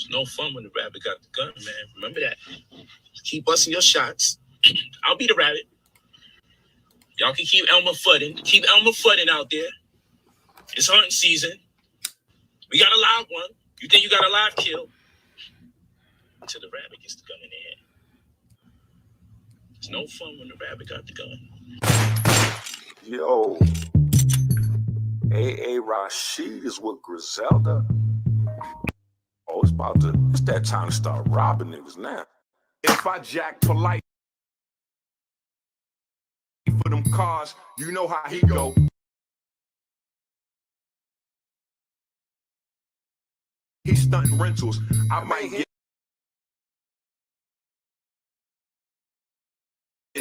It's no fun when the rabbit got the gun, man. Remember that. Keep busting your shots. I'll be the rabbit. Y'all can keep Elmer Fudding. Keep Elmer Fudding out there. It's hunting season. We got a live one. You think you got a live kill? Until the rabbit gets the gun in the hand. It's no fun when the rabbit got the gun. Yo, A.A. Rashid is with Griselda. Oh, it's that time to start robbing niggas now. If I jack polite for them cars, you know how he go. He's stunting rentals. I might get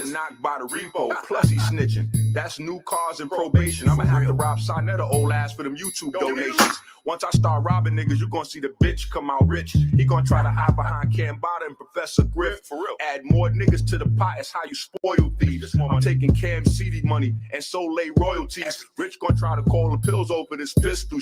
knocked by the repo, plus he's snitching. That's new cars and probation. I'ma have to rob Saneter old ass for them YouTube donations. Once I start robbing niggas, you gonna see the bitch come out rich. He gonna try to hide behind Cambada and Professor Griff. For real. Add more niggas to the pot, it's how you spoil thieves. I'm taking Cam CD money and Soleil royalties. Rich gonna try to call the pills over this pistol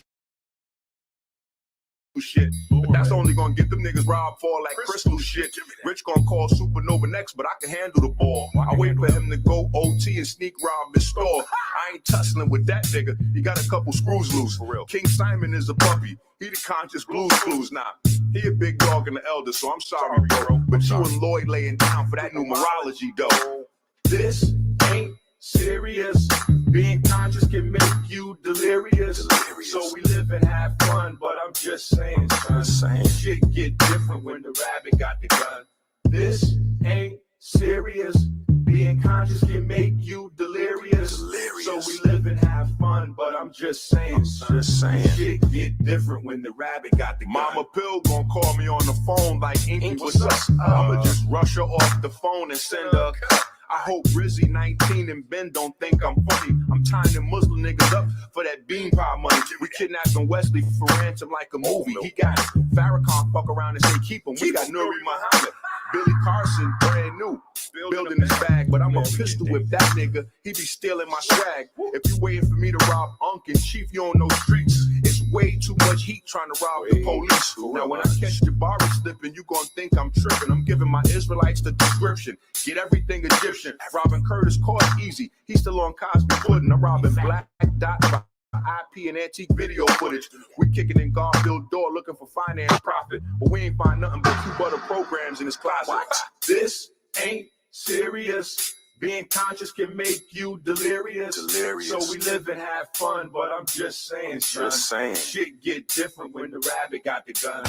shit. But that's only gonna get them niggas robbed for like crystal shit. Rich gonna call Supernova next, but I can handle the ball. I wait for him to go OT and sneak rob his store. I ain't tussling with that nigga. He got a couple screws loose. For real. King Simon is a puppy. He the conscious blues clues now. He a big dog and the elder, so I'm sorry, bro. But you and Lloyd laying down for that numerology, though. This ain't serious. Being conscious can make you delirious. So we live and have fun, but I'm just saying, son, shit get different when the rabbit got the gun. This ain't serious. Being conscious can make you delirious. So we live and have fun, but I'm just saying, son, shit get different when the rabbit got the gun. Mama Pill gon' call me on the phone like, Inky, what's up? I'ma just rush her off the phone and send her a cut. I hope Rizzy 19 and Ben don't think I'm funny. I'm tying them Muslim niggas up for that bean pie money. We kidnapping Wesley for ransom like a movie. He got it. Farrakhan fuck around and say keep him. We got Nuri Muhammad. Billy Carson, brand new, building his bag. But I'm a pistol whip that nigga. He be stealing my swag. If you waiting for me to rob Unc and Chief, you don't know streets. It's way too much heat trying to rob the police. Now when I catch the bar slipping, you gon' think I'm tripping. I'm giving my Israelites the description. Get everything Egyptian. Robbing Curtis cost easy. He's still on Cosby Pudding. I'm robbing Black Dot by IP and antique video footage. We kicking in Garfield door looking for finance profit. But we ain't find nothing but 2 butter programs in his closet. This ain't serious. Being conscious can make you delirious. So we live and have fun, but I'm just saying, son, shit get different when the rabbit got the gun.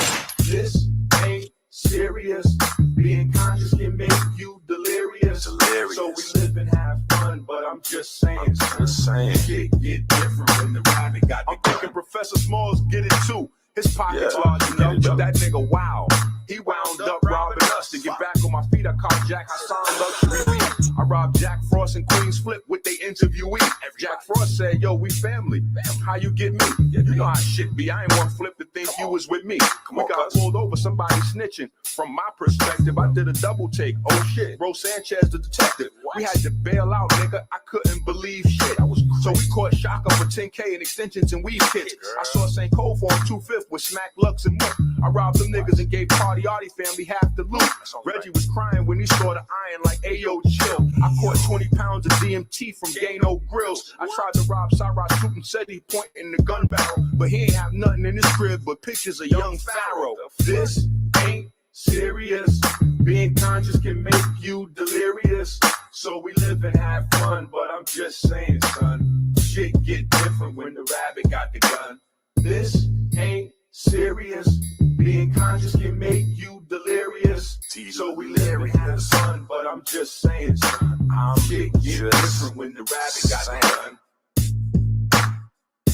This ain't serious. Being conscious can make you delirious. So we live and have fun, but I'm just saying, son, shit get different when the rabbit got the gun. I'm thinking Professor Smalls get it too. His pocket's large enough, but that nigga, wow. He wound up robbing us. To get back on my feet, I caught Jack Hassan luxury weed. I robbed Jack Frost and Queens Flip with they interviewee. Jack Frost said, yo, we family. How you get me? You know how shit be. I ain't want Flip to think you was with me. We got pulled over, somebody snitching. From my perspective, I did a double take. Oh shit, Bro Sanchez the detective. We had to bail out, nigga. I couldn't believe shit. So we caught Shaka for 10K and extensions and weed kits. I saw St. Cole for 2/5 with Smack Lux and Mook. I robbed them niggas and gave Party Artie family half the loot. Reggie was crying when he saw the iron like, ayo, chill. I caught 20 pounds of DMT from Gano Grills. I tried to rob Cyrus shooting, said he pointing the gun barrel. But he ain't have nothing in his crib but pictures of young Pharaoh. This ain't serious. Being conscious can make you delirious. So we live and have fun, but I'm just saying, son, shit get different when the rabbit got the gun. This ain't serious. Being conscious can make you delirious. So we live and have fun, but I'm just saying, son, shit get different when the rabbit got the gun.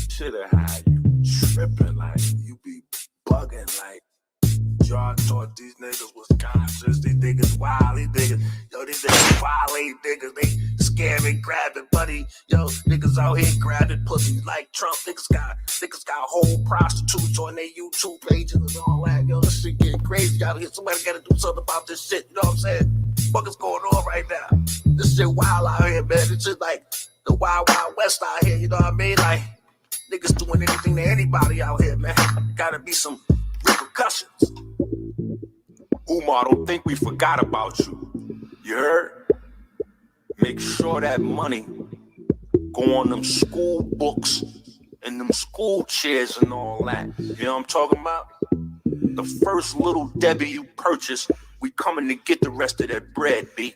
Shoulda had you tripping like you be bugging like. Y'all thought these niggas was conscious. These niggas wild. These niggas violate niggas. They scamming, grabbing, buddy. Yo, niggas out here grabbing pussies like Trump. Niggas got whole prostitutes on their YouTube pages and all that. Yo, this shit getting crazy out here. Somebody gotta do something about this shit. You know what I'm saying? What is going on right now? This shit wild out here, man. It's just like the wild, wild west out here. You know what I mean? Like, niggas doing anything to anybody out here, man. Gotta be some repercussions. Umar, don't think we forgot about you. You heard? Make sure that money go on them school books and them school chairs and all that. You know what I'm talking about? The first little Debbie you purchase, we coming to get the rest of that bread, B.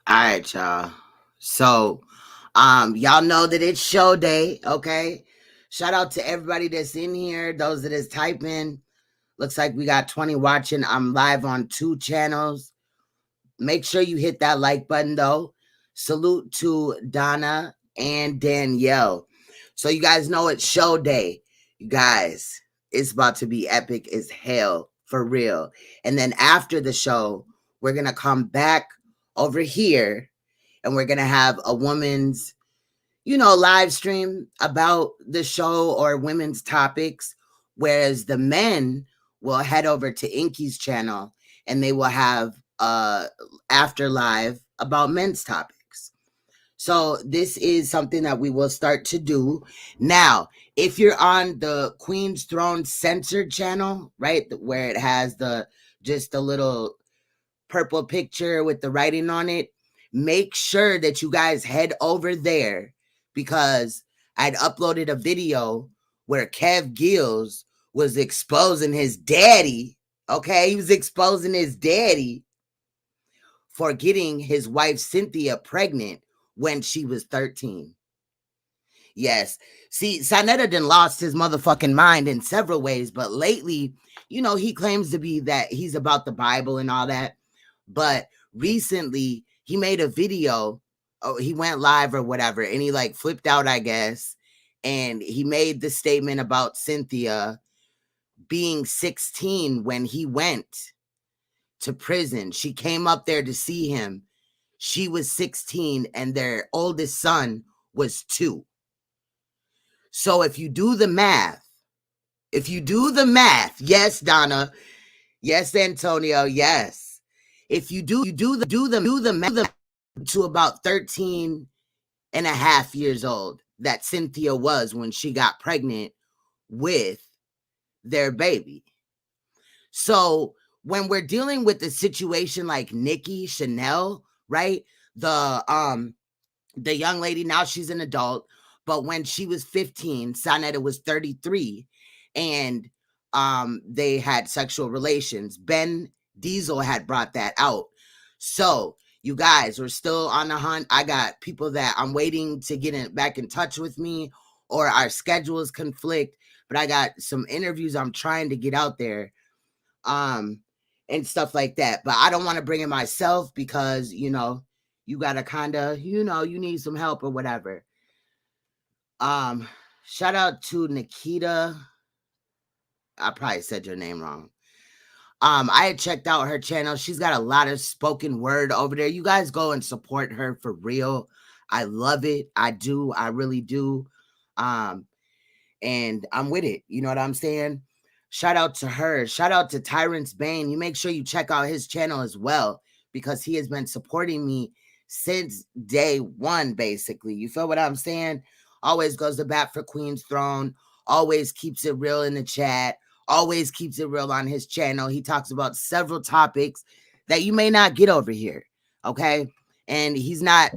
All right, y'all. So, y'all know that it's show day, okay? Shout out to everybody that's in here, those that is typing. Looks like we got 20 watching. I'm live on 2 channels. Make sure you hit that like button, though. Salute to Donna and Danielle. So you guys know it's show day. You guys, it's about to be epic as hell, for real. And then after the show, we're going to come back over here and we're going to have a woman's, live stream about the show or women's topics, whereas the men will head over to Inky's channel and they will have after live about men's topics. So this is something that we will start to do. Now, if you're on the Queen's Throne Censored channel, right, where it has just a little purple picture with the writing on it, make sure that you guys head over there, because I'd uploaded a video where Kev Gills was exposing his daddy. Okay, he was exposing his daddy for getting his wife Cynthia pregnant when she was 13. Yes. See, Saneter done lost his motherfucking mind in several ways, but lately, he claims to be that he's about the Bible and all that. But recently, he made a video. Oh, he went live or whatever, and he flipped out, I guess. And he made the statement about Cynthia being 16 when he went to prison. She came up there to see him. She was 16 and their oldest son was 2. So if you do the math, yes, Donna, yes, Antonio, yes. If you do the math to about 13 and a half years old that Cynthia was when she got pregnant with their baby. So when we're dealing with a situation like Nikki Chanel, right? The young lady, now she's an adult, but when she was 15, Saneter was 33, and they had sexual relations. Ben Diesel had brought that out. So you guys, we're still on the hunt. I got people that I'm waiting to get back in touch with me, or our schedules conflict, but I got some interviews I'm trying to get out there. And stuff like that. But I don't want to bring it myself because, you got to kind of, you need some help or whatever. Shout out to Nikita. I probably said your name wrong. I had checked out her channel. She's got a lot of spoken word over there. You guys go and support her for real. I love it. I do. I really do. And I'm with it. You know what I'm saying? Shout out to her. Shout out to Tyrant's Bane. You make sure you check out his channel as well, because he has been supporting me since day one, basically. You feel what I'm saying? Always goes to bat for Queen's Throne. Always keeps it real in the chat. Always keeps it real on his channel. He talks about several topics that you may not get over here, okay? And he's not,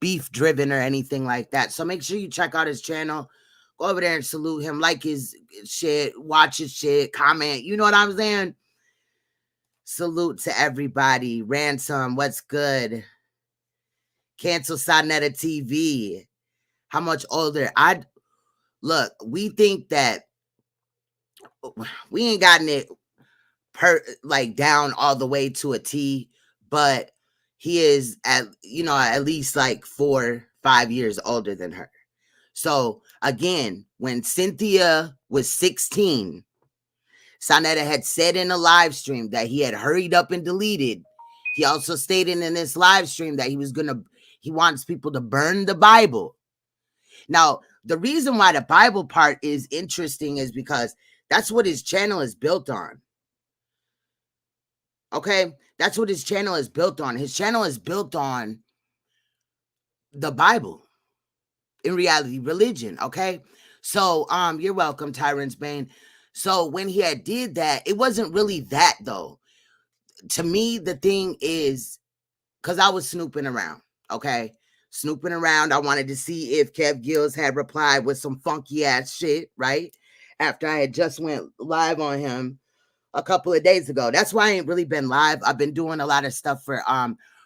beef driven or anything like that. So make sure you check out his channel. Go over there and salute him, like his shit, watch his shit, comment. You know what I'm saying? Salute to everybody. Ransom, what's good? Cancel Saneter TV. How much older? Look, we think that we ain't gotten it down all the way to a T, but he is at least 4-5 years older than her. So again, when Cynthia was 16, Saneter had said in a live stream that he had hurried up and deleted. He also stated in this live stream that he wants people to burn the Bible. Now, the reason why the Bible part is interesting is because that's what his channel is built on. Okay? That's what his channel is built on. His channel is built on the Bible. In reality, religion, okay? So you're welcome, Tyrant's Bane. So when he had did that, it wasn't really that though. To me, the thing is, because I was snooping around, okay? Snooping around. I wanted to see if Kev Gills had replied with some funky ass shit, right? After I had just went live on him a couple of days ago. That's why I ain't really been live. I've been doing a lot of stuff for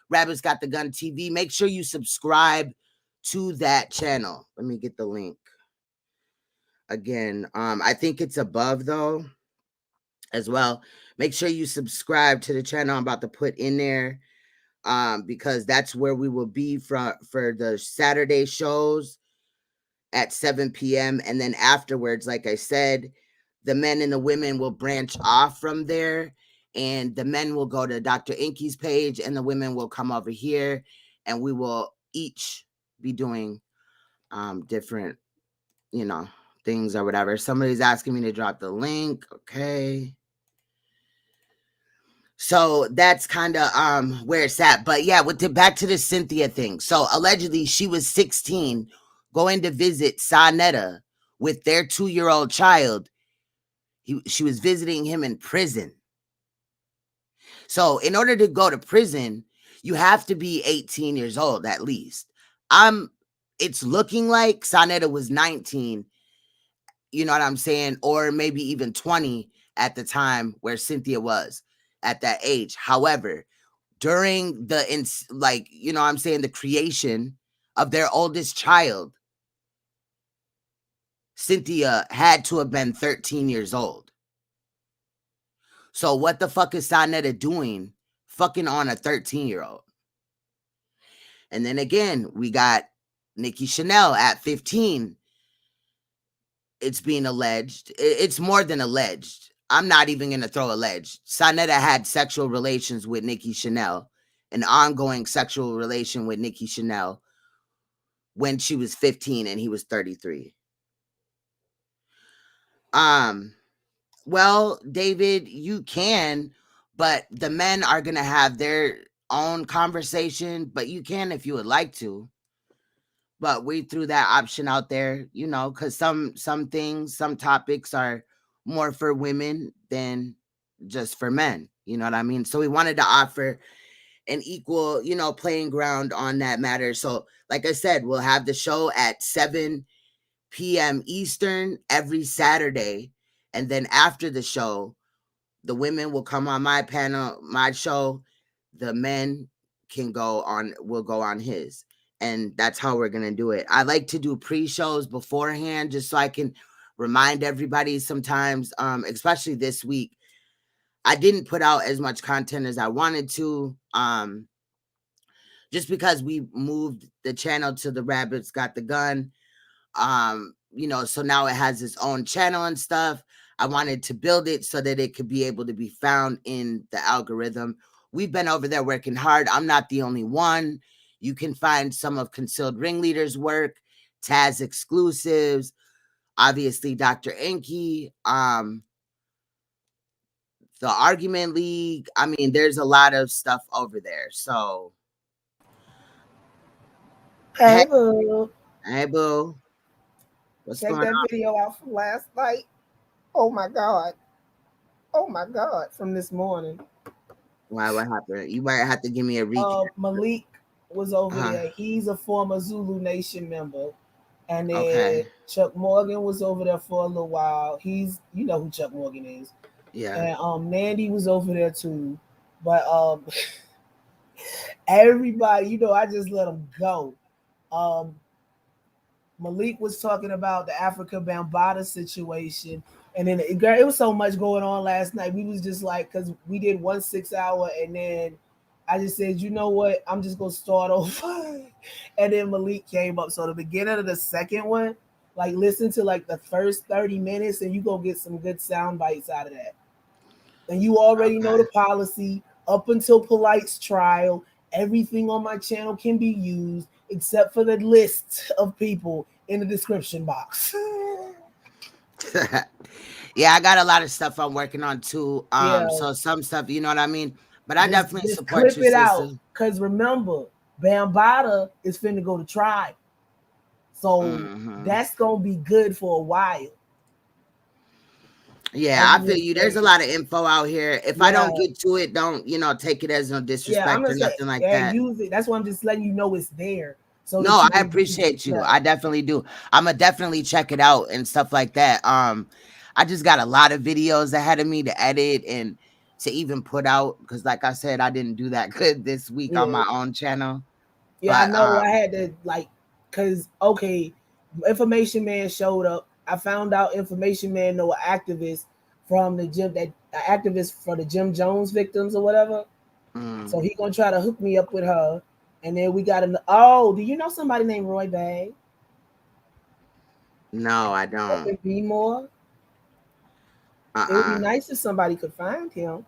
Rabbit's Got the Gun TV. Make sure you subscribe to that channel. Let me get the link. Again, I think it's above though as well. Make sure you subscribe to the channel I'm about to put in there, because that's where we will be for the Saturday shows at 7 p.m. And then afterwards, like I said, the men and the women will branch off from there, and the men will go to Dr. Inky's page and the women will come over here, and we will each be doing different, things or whatever. Somebody's asking me to drop the link. Okay. So that's kind of where it's at. But yeah, back to the Cynthia thing. So allegedly she was 16 going to visit Saneter with their 2-year-old child. She was visiting him in prison. So in order to go to prison, you have to be 18 years old at least. It's looking like Saneter was 19. You know what I'm saying? Or maybe even 20 at the time where Cynthia was at that age. However, during the the creation of their oldest child, Cynthia had to have been 13 years old. So what the fuck is Saneter doing fucking on a 13-year-old? And then again, we got Nikki Chanel at 15. It's being alleged. It's more than alleged. I'm not even going to throw alleged. Saneter had sexual relations with Nikki Chanel, an ongoing sexual relation with Nikki Chanel when she was 15 and he was 33. Well, David, you can, but the men are going to have their own conversation, but you can if you would like to. But we threw that option out there, because some things, some topics are more for women than just for men. You know what I mean? So we wanted to offer an equal, playing ground on that matter. So like I said, we'll have the show at 7 p.m. Eastern every Saturday. And then after the show, the women will come on my panel, my show. The men will go on his. And that's how we're going to do it. I like to do pre-shows beforehand just so I can remind everybody sometimes, especially this week. I didn't put out as much content as I wanted to, just because we moved the channel to the Rabbits Got the Gun. So now it has its own channel and stuff. I wanted to build it so that it could be able to be found in the algorithm. We've been over there working hard. I'm not the only one. You can find some of Concealed Ringleader's work, Taz exclusives, obviously Dr. Inky, the Argument League. I mean, there's a lot of stuff over there. So, hey boo. Hey boo. What's Check going that on? video out from last night. Oh my God, from this morning. Why? What happened? You might have to give me a recap. Malik was over there. He's a former Zulu Nation member. And then Chuck Morgan was over there for a little while. You know who Chuck Morgan is. Yeah. And Nandy was over there too. But everybody, I just let them go. Malik was talking about the Africa Bambaataa situation. And then it was so much going on last night. We was just like, because we did 1 6-hour, and then I just said, you know what? I'm just going to start over. And then Malik came up. So the beginning of the second one, like listen to like the first 30 minutes and you go get some good sound bites out of that. And you already know the policy. Up until Polite's trial, everything on my channel can be used except for the list of people in the description box. Yeah, I got a lot of stuff I'm working on too. So some stuff, you know what I mean? But I definitely support clip your it sister. out. Because remember, Bambaataa is finna go to trial. So that's gonna be good for a while. Yeah, I feel you. There's a lot of info out here. If I don't get to it, don't take it as no disrespect I'm or gonna say, nothing like that. Use it. That's why I'm just letting you know it's there. So no, I appreciate you. I definitely do. I'm gonna definitely check it out and stuff like that. I just got a lot of videos ahead of me to edit and to even put out because, like I said, I didn't do that good this week on my own channel. Yeah, but, I know. I had to cause Information Man showed up. I found out Information Man know an activist from the gym, activist for the Jim Jones victims or whatever. So he gonna try to hook me up with her. And then we got do you know somebody named Roy Bay? No, I don't. Be more. It would be nice if somebody could find him.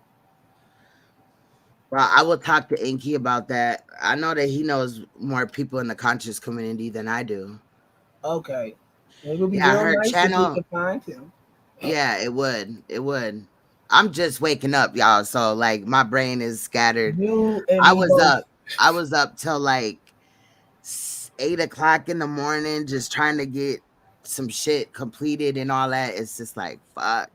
Well, I will talk to Inky about that. I know that he knows more people in the conscious community than I do. Okay. It would be real nice channel, if we could find him. Yeah, it would. It would. I'm just waking up, y'all. So like my brain is scattered. I was up till like 8 o'clock in the morning, just trying to get some shit completed and all that. It's just like fuck.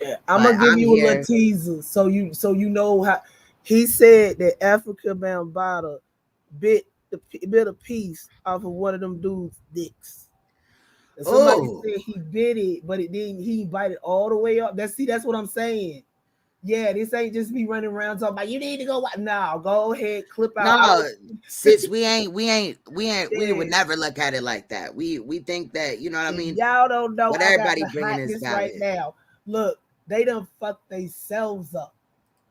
Yeah, I'm gonna give you a little teaser so you know how he said that Africa Bambaataa bit a piece off of one of them dudes' dicks. And somebody said he bit it, but it didn't. He bite it all the way up. That's what I'm saying. Yeah, this ain't just me running around talking about you need to go. No, go ahead, clip out. No, sis, we would never look at it like that. We think that, you know what I mean. Y'all don't know what everybody bringing is right now. Look, they done fucked themselves up.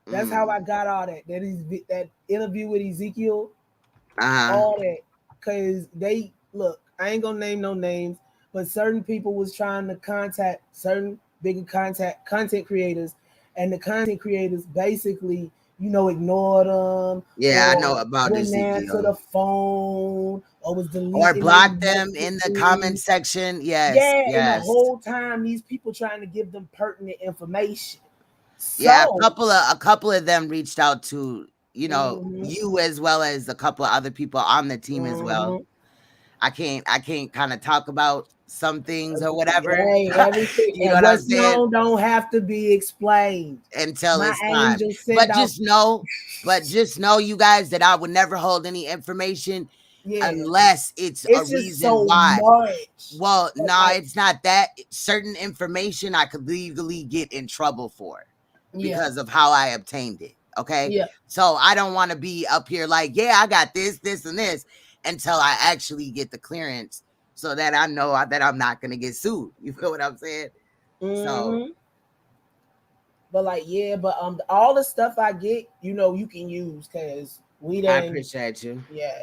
That's how I got all that. That interview with Ezekiel, all that, because they look. I ain't gonna name no names, but certain people was trying to contact certain bigger content creators, and the content creators basically, ignored them. Yeah, I know about this. Went answer the phone or was deleting or blocked them in the comment section. Yes, and the whole time these people trying to give them pertinent information. So, yeah, a couple of them reached out to you as well as a couple of other people on the team as well. I can't kind of talk about some things or whatever. Hey, everything you know what I'm saying? Don't have to be explained until it's time. But just know, you guys, that I would never hold any information unless it's a reason why. Well, no, it's not that. Certain information I could legally get in trouble for because of how I obtained it. Okay. Yeah. So I don't want to be up here like, I got this, and this until I actually get the clearance so that I know that I'm not going to get sued. You feel what I'm saying? So. But all the stuff I get, you can use because I appreciate you. Yeah.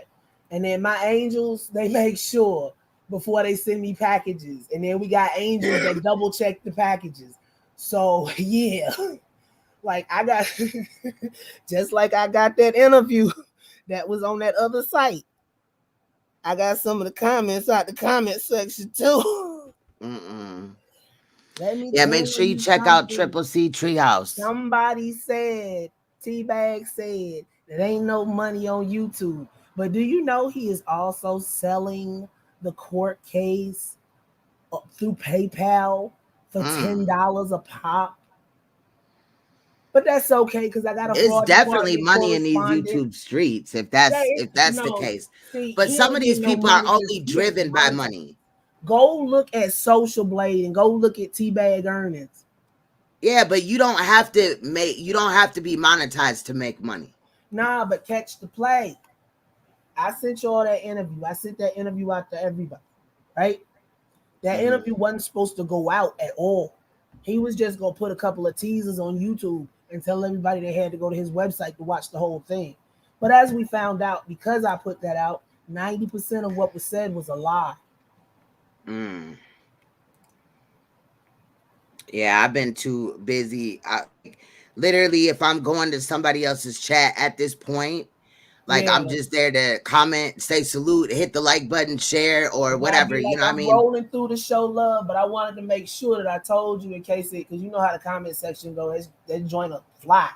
And then my angels, they make sure before they send me packages. And then we got angels that double check the packages. So yeah. Like I got just like I got that interview that was on that other site. I got some of the comments out the comment section too. Make sure you check out Triple C Treehouse. Somebody said, T-Bag said, there ain't no money on YouTube. But do you know he is also selling the court case through PayPal for $10 a pop? But that's okay because I got a. It's definitely money in these YouTube streets if that's the case. But some of these people are only driven by money. Go look at Social Blade and go look at T-Bag earnings. Yeah, but you don't have to be monetized to make money. Nah, but catch the play. I sent you all that interview. I sent that interview out to everybody, right? That interview wasn't supposed to go out at all. He was just gonna put a couple of teasers on YouTube and tell everybody they had to go to his website to watch the whole thing. But as we found out, because I put that out, 90% of what was said was a lie. Yeah, I've been too busy. Literally, if I'm going to somebody else's chat at this point, I'm just there to comment, say salute, hit the like button, share, or whatever. You know what I mean? Rolling through the show love, but I wanted to make sure that I told you in case because you know how the comment section goes. That joint a fly.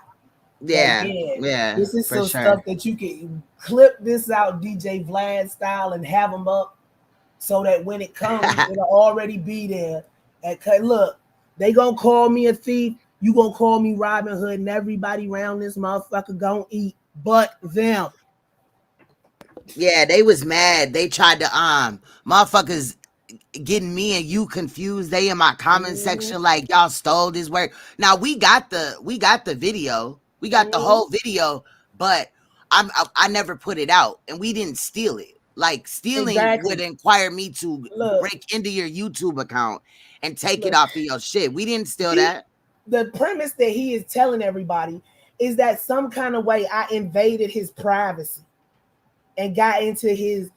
Yeah. This is some stuff that you can clip this out DJ Vlad style and have them up. so that when it comes, it'll already be there. And look, they gonna call me a thief. You gonna call me Robin Hood, and everybody around this motherfucker gonna eat but them. Yeah, they was mad. They tried to motherfuckers getting me and you confused. They in my comment section like y'all stole this work. Now we got the video. We got the whole video, but I never put it out and we didn't steal it. Like stealing would inquire me to break into your YouTube account and take it off of your shit. We didn't steal that. The premise that he is telling everybody is that some kind of way I invaded his privacy and got into he's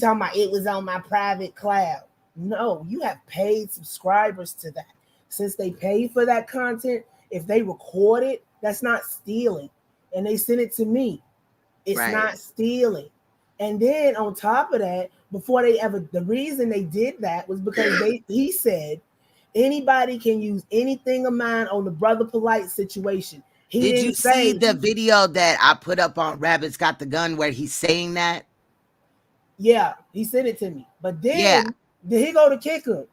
talking about it was on my private cloud. No, you have paid subscribers to that. Since they pay for that content, if they record it, that's not stealing. And they send it to me. It's not stealing. And then on top of that, the reason they did that was because he said anybody can use anything of mine on the Brother Polite situation. Did you see the video that I put up on Rabbit's Got the Gun where he's saying that? Yeah, he sent it to me. But then did he go to kicker?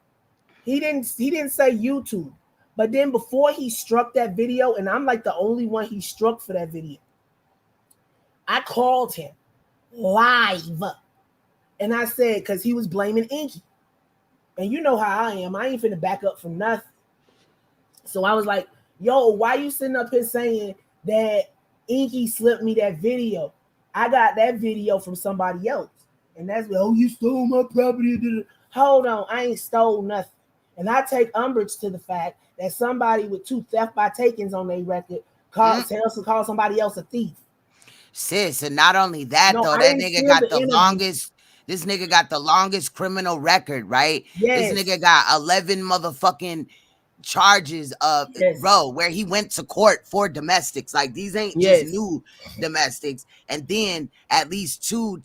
He didn't say YouTube. But then before he struck that video, and I'm like the only one he struck for that video, I called him live. And I said, because he was blaming Inky. And you know how I am. I ain't finna back up from nothing. So I was like, yo, why you sitting up here saying that Inky slipped me that video? I got that video from somebody else. And that's you stole my property. Hold on, I ain't stole nothing. And I take umbrage to the fact that somebody with 2 theft by takings on their record call somebody else a thief. Sis, and not only that, though, that nigga got the longest. This nigga got the longest criminal record, right? Yes. This nigga got 11 motherfucking charges of where he went to court for domestics. Like these ain't just new domestics, and then at least 2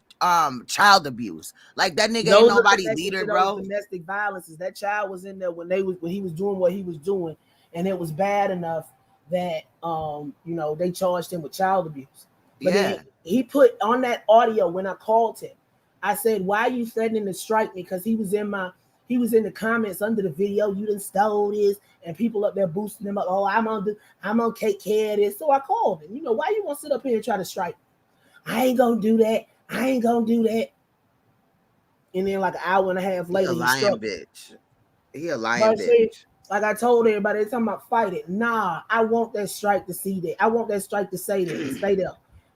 child abuse. Like that nigga ain't nobody leader, bro. Domestic violences. That child was in there when he was doing what he was doing, and it was bad enough that they charged him with child abuse. But then he put on that audio when I called him. I said, "Why are you threatening to strike me?" Because he was in the comments under the video. You done stole this, and people up there boosting him up. Oh, I'm gonna take care of this. So I called him. Why you want to sit up here and try to strike me? I ain't gonna do that. I ain't gonna do that. And then like an hour and a half later, he a lying bitch. Like I told everybody, they're talking about fight it. Nah, I want that strike to see that. I want that strike to say that. Stay there.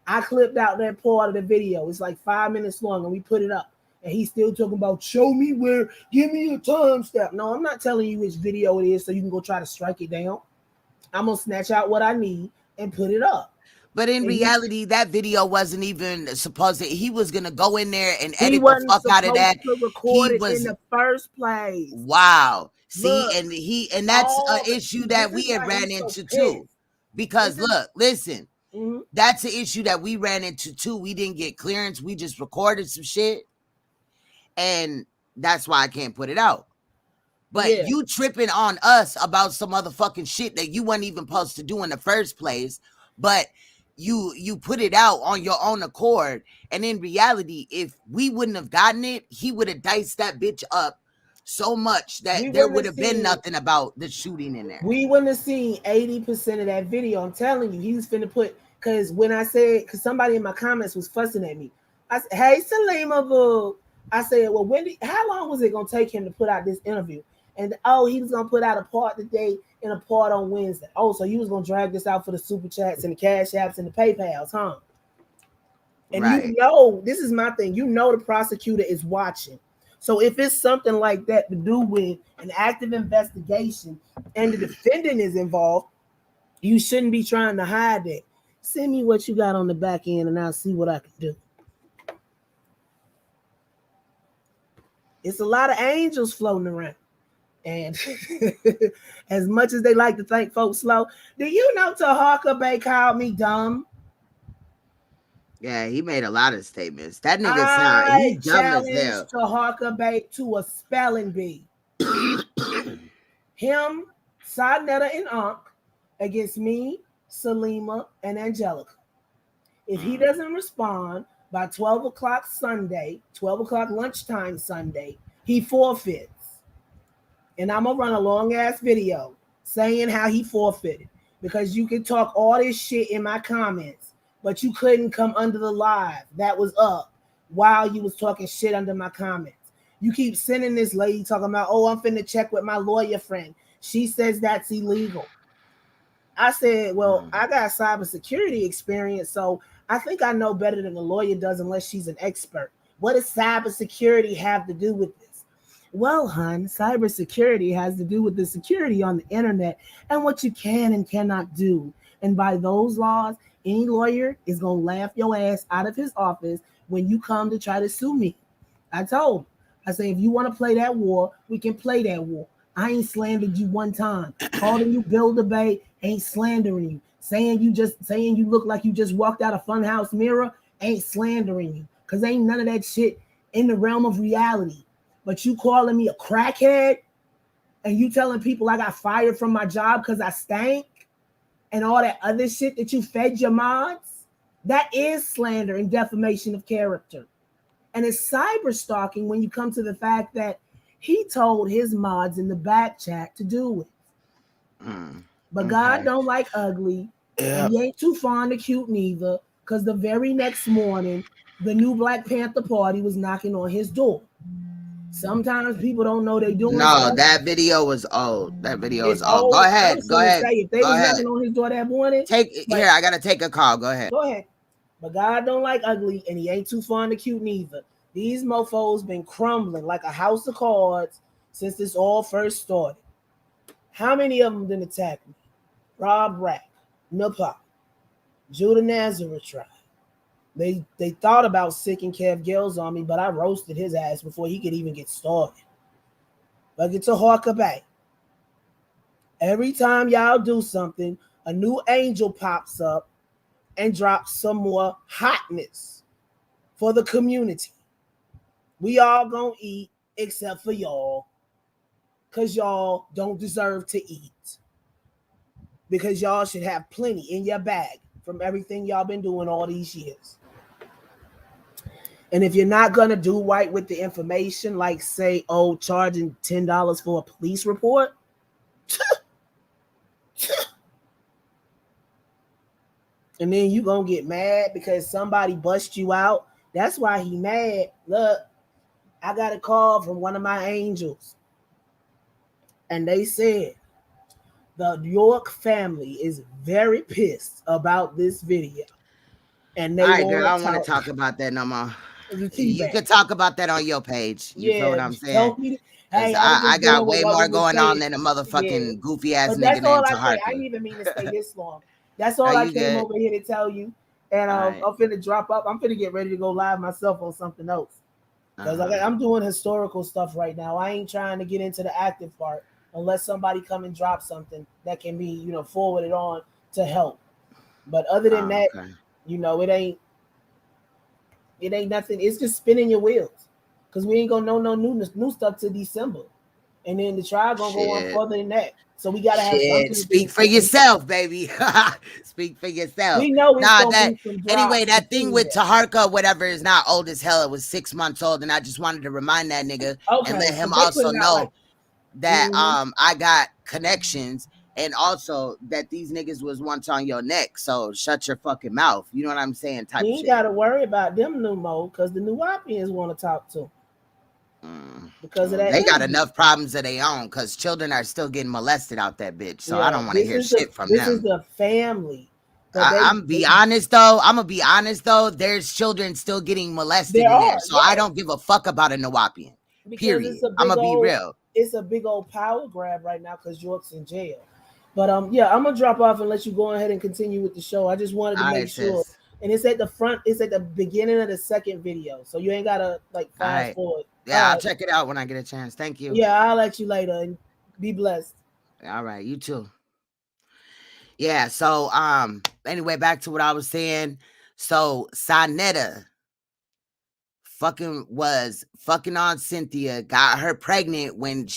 I clipped out that part of the video. It's like 5 minutes long, and we put it up. And he's still talking about, show me where, give me a timestamp. No, I'm not telling you which video it is so you can go try to strike it down. I'm going to snatch out what I need and put it up. But in reality, that video wasn't even supposed to. He was going to go in there and edit the fuck out of that. To record it in the first place. Wow. See, and that's an issue that we had ran into too. Because look, listen. Mm-hmm. That's an issue that we ran into too. We didn't get clearance. We just recorded some shit. And that's why I can't put it out. But you tripping on us about some motherfucking shit that you weren't even supposed to do in the first place. But you put it out on your own accord. And in reality, if we wouldn't have gotten it, he would have diced that bitch up so much that there would have been nothing about the shooting in there. We wouldn't have seen 80% of that video. I'm telling you, he was finna put, because when I said, because somebody in my comments was fussing at me. I said, hey, Salima, boo. I said, well, how long was it going to take him to put out this interview? And, he was going to put out a part today and a part on Wednesday. Oh, so you was going to drag this out for the super chats and the cash apps and the PayPals, huh? And this is my thing. The prosecutor is watching. So if it's something like that to do with an active investigation and the defendant is involved, you shouldn't be trying to hide that. Send me what you got on the back end and I'll see what I can do. It's a lot of angels floating around. And as much as they like to think folks slow, do you know Tahaka Bay called me dumb? Yeah, he made a lot of statements. That nigga he dumb as hell. Tahaka Bay to a spelling bee. Him, Saneter, and Ankh against me, Salima, and Angelica. If he doesn't respond by 12 o'clock Sunday, 12 o'clock lunchtime Sunday, he forfeits. And I'm gonna run a long ass video saying how he forfeited, because you can talk all this shit in my comments, but you couldn't come under the live that was up while you was talking shit under my comments. You keep sending this lady talking about, oh, I'm finna check with my lawyer friend. She says that's illegal. I said, well, I got cybersecurity experience, so I think I know better than a lawyer does, unless she's an expert. What does cybersecurity have to do with this? Well, hun, cybersecurity has to do with the security on the internet and what you can and cannot do. And by those laws, any lawyer is going to laugh your ass out of his office when you come to try to sue me. I told him, I say, if you want to play that war, we can play that war. I ain't slandered you one time. Calling you Bill DeBay ain't slandering you. Saying you look like you just walked out a funhouse mirror ain't slandering you. Because ain't none of that shit in the realm of reality. But you calling me a crackhead and you telling people I got fired from my job because I stank and all that other shit that you fed your mods, that is slander and defamation of character. And it's cyber stalking when you come to the fact that he told his mods in the back chat to do it. But God don't like ugly. And he ain't too fond of cute neither, because the very next morning, the new Black Panther Party was knocking on his door. Sometimes people don't know they doing stuff. That video was old. That video is old. Go ahead. Go ahead. Say, if they was knocking on his door that morning, here, I gotta take a call. Go ahead. Go ahead. But God don't like ugly, and he ain't too fond of cute neither. These mofos been crumbling like a house of cards since this all first started. How many of them didn't attack me? Rob Rack, Napa, Judah Nazareth tribe. They thought about sicking Kev Gills on me, but I roasted his ass before he could even get started. But get to Hawker Bay. Every time y'all do something, a new angel pops up and drops some more hotness for the community. We all gonna eat except for y'all, because y'all don't deserve to eat. Because y'all should have plenty in your bag from everything y'all been doing all these years. And if you're not going to do right with the information, like say, oh, charging $10 for a police report, and then you going to get mad because somebody bust you out. That's why he mad. Look, I got a call from one of my angels, and they said the York family is very pissed about this video. And they all right, girl, I don't want to talk about that no more. You could talk about that on your page. You feel what I'm saying? Hey, I got way more going on than a motherfucking goofy ass nigga named Taharka. I didn't even mean to stay this long. That's all I came over here to tell you. And I'm finna drop up. I'm finna get ready to go live myself on something else. Because I'm doing historical stuff right now. I ain't trying to get into the active part unless somebody come and drop something that can be, forwarded on to help. But other than that, it ain't nothing. It's just spinning your wheels, because we ain't gonna know no new stuff till December, and then the trial gonna go on further than that. So we gotta have something. Speak for yourself, baby. Speak for yourself. We know it's anyway. That thing with Taharka, whatever, is not old as hell. It was 6 months old, and I just wanted to remind that nigga and let him also know that I got connections. And also that these niggas was once on your neck, so shut your fucking mouth. You know what I'm saying? You ain't got to worry about them no more, because the New Wapians want to talk to them. Because of that, they got enough problems of their own, because children are still getting molested out that bitch. So I don't want to hear shit from them. This is the family. I'm gonna be honest though. There's children still getting molested in there, so I don't give a fuck about a Nawapian. Period. I'm gonna be real. It's a big old power grab right now because York's in jail. But I'm gonna drop off and let you go ahead and continue with the show. I just wanted to make sure. And it's at the front, it's at the beginning of the second video. So you ain't gotta fast forward. Yeah, I'll check it out when I get a chance. Thank you. Yeah, I'll let you later, and be blessed. All right, you too. Yeah, so anyway, back to what I was saying. So Saneter was fucking on Cynthia, got her pregnant when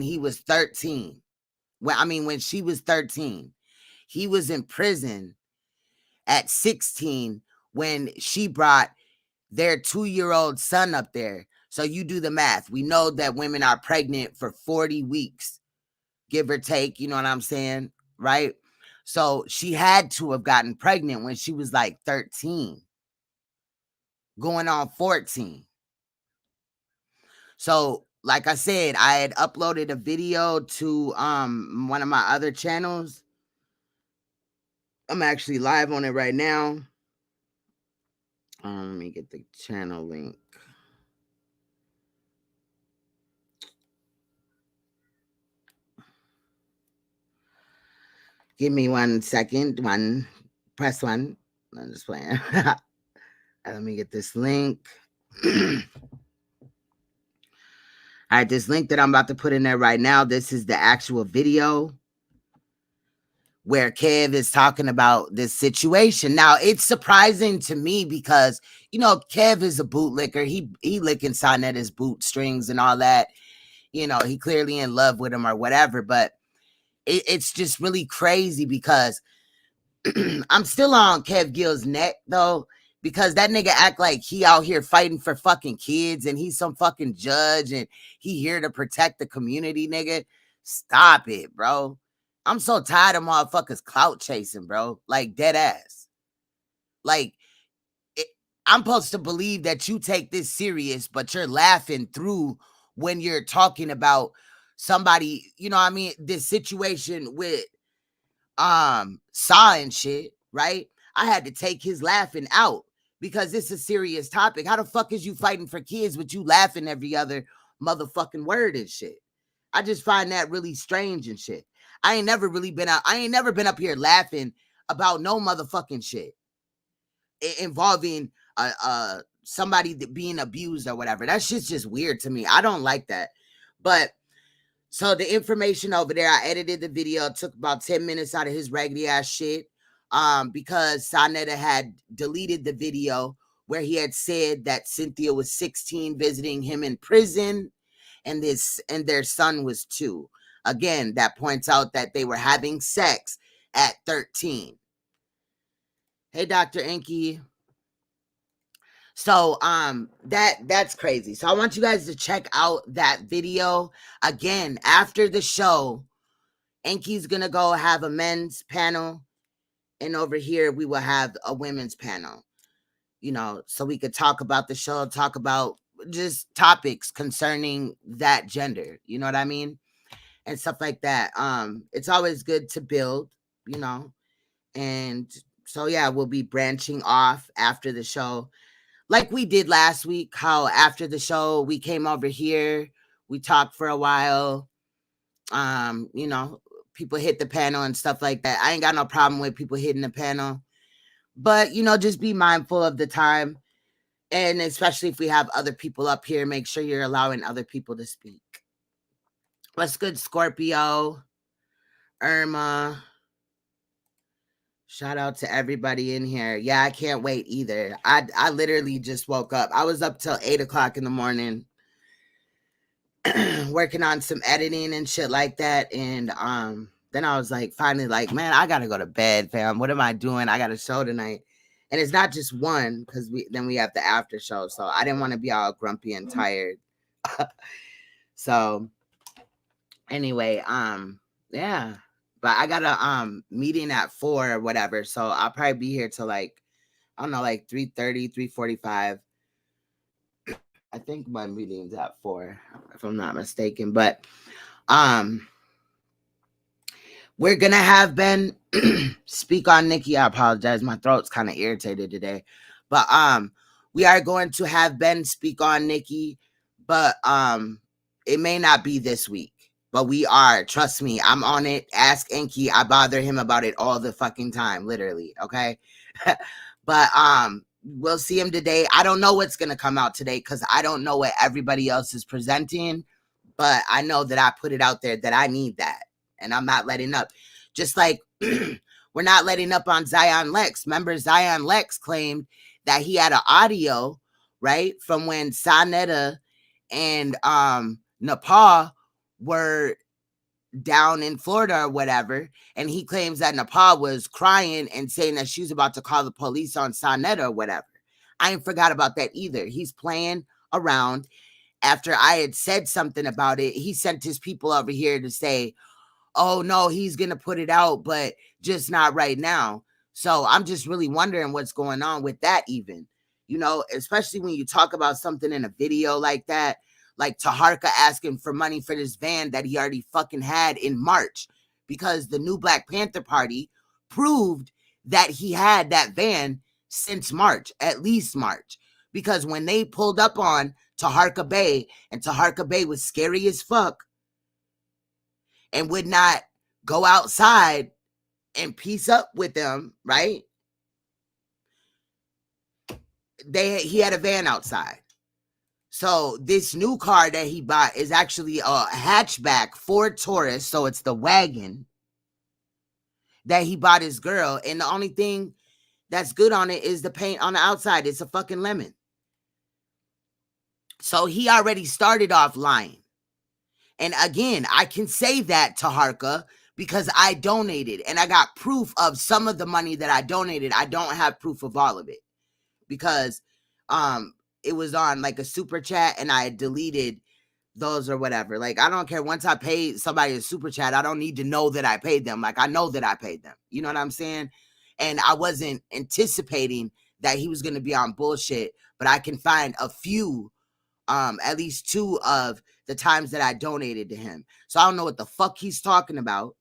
he was 13. When she was 13, he was in prison at 16 when she brought their 2-year-old son up there. So you do the math. We know that women are pregnant for 40 weeks, give or take, you know what I'm saying? Right? So she had to have gotten pregnant when she was like 13, going on 14. So, like I said, I had uploaded a video to one of my other channels. I'm actually live on it right now. Let me get the channel link. Give me 1 second. Press one. I'm just playing. Let me get this link. All right, this link that I'm about to put in there right now, this is the actual video where Kev is talking about this situation. Now, it's surprising to me because, you know, Kev is a bootlicker. He licking Saneter's boot strings and all that. You know, he clearly in love with him or whatever, but it's just really crazy because I'm still on Kev Gill's neck, though, because that nigga act like he out here fighting for fucking kids and he's some fucking judge and he here to protect the community, nigga. Stop it, bro. I'm so tired of motherfuckers clout chasing, bro. Like, dead ass. Like, I'm supposed to believe that you take this serious, but you're laughing through when you're talking about somebody, you know what I mean? This situation with Saw and shit, right? I had to take his laughing out because it's a serious topic. How the fuck is you fighting for kids but you laughing every other motherfucking word and shit? I just find that really strange and shit. I ain't never been up here laughing about no motherfucking shit involving somebody that being abused or whatever. That shit's just weird to me. I don't like that. But so the information over there, I edited the video. It took about 10 minutes out of his raggedy ass shit. Because Saneter had deleted the video where he had said that Cynthia was 16 visiting him in prison and their son was 2. Again, that points out that they were having sex at 13. Hey, Dr. Enki. So that's crazy. So I want you guys to check out that video. Again, after the show, Enki's gonna go have a men's panel, and over here we will have a women's panel. You know, so we could talk about the show, talk about just topics concerning that gender. You know what I mean? And stuff like that. It's always good to build, you know. And so yeah, we'll be branching off after the show. Like we did last week, how after the show we came over here, we talked for a while. You know, people hit the panel and stuff like that. I ain't got no problem with people hitting the panel. But, you know, just be mindful of the time. And especially if we have other people up here, make sure you're allowing other people to speak. What's good, Scorpio? Irma. Shout out to everybody in here. Yeah, I can't wait either. I literally just woke up. I was up till 8 o'clock in the morning working on some editing and shit like that. And then I was like, finally, like, man, I gotta go to bed, fam. What am I doing? I got a show tonight. And it's not just one, because then we have the after show. So I didn't want to be all grumpy and tired. So anyway, yeah. But I got a meeting at 4 or whatever. So I'll probably be here till like, I don't know, like 3:30, 3:45. I think my meeting's at 4, if I'm not mistaken. But we're gonna have Ben speak on Nikki. I apologize. My throat's kind of irritated today. But we are going to have Ben speak on Nikki, but it may not be this week. But we are, trust me, I'm on it. Ask Enki. I bother him about it all the fucking time, literally. Okay. But we'll see him today. I don't know what's gonna come out today because I don't know what everybody else is presenting. But I know that I put it out there that I need that. And I'm not letting up. Just like we're not letting up on Zion Lex. Remember, Zion Lex claimed that he had an audio, right, from when Saneter and Nepal were down in Florida or whatever, and he claims that Nepal was crying and saying that she was about to call the police on Saneter or whatever. I ain't forgot about that either. He's playing around, after I had said something about it, he sent his people over here to say, oh no, he's gonna put it out, but just not right now. So I'm just really wondering what's going on with that even, you know, especially when you talk about something in a video like that, like Taharka asking for money for this van that he already fucking had in March, because the new Black Panther Party proved that he had that van since March, at least March, because when they pulled up on Taharka Bay, and Taharka Bay was scary as fuck and would not go outside and piece up with them, right? He had a van outside. So this new car that he bought is actually a hatchback Ford Taurus. So it's the wagon that he bought his girl. And the only thing that's good on it is the paint on the outside. It's a fucking lemon. So he already started off lying. And again, I can say that to Taharka because I donated and I got proof of some of the money that I donated. I don't have proof of all of it because it was on like a super chat and I deleted those or whatever. Like, I don't care. Once I paid somebody a super chat, I don't need to know that I paid them. Like, I know that I paid them. You know what I'm saying? And I wasn't anticipating that he was going to be on bullshit, but I can find a few, at least 2 of the times that I donated to him. So I don't know what the fuck he's talking about,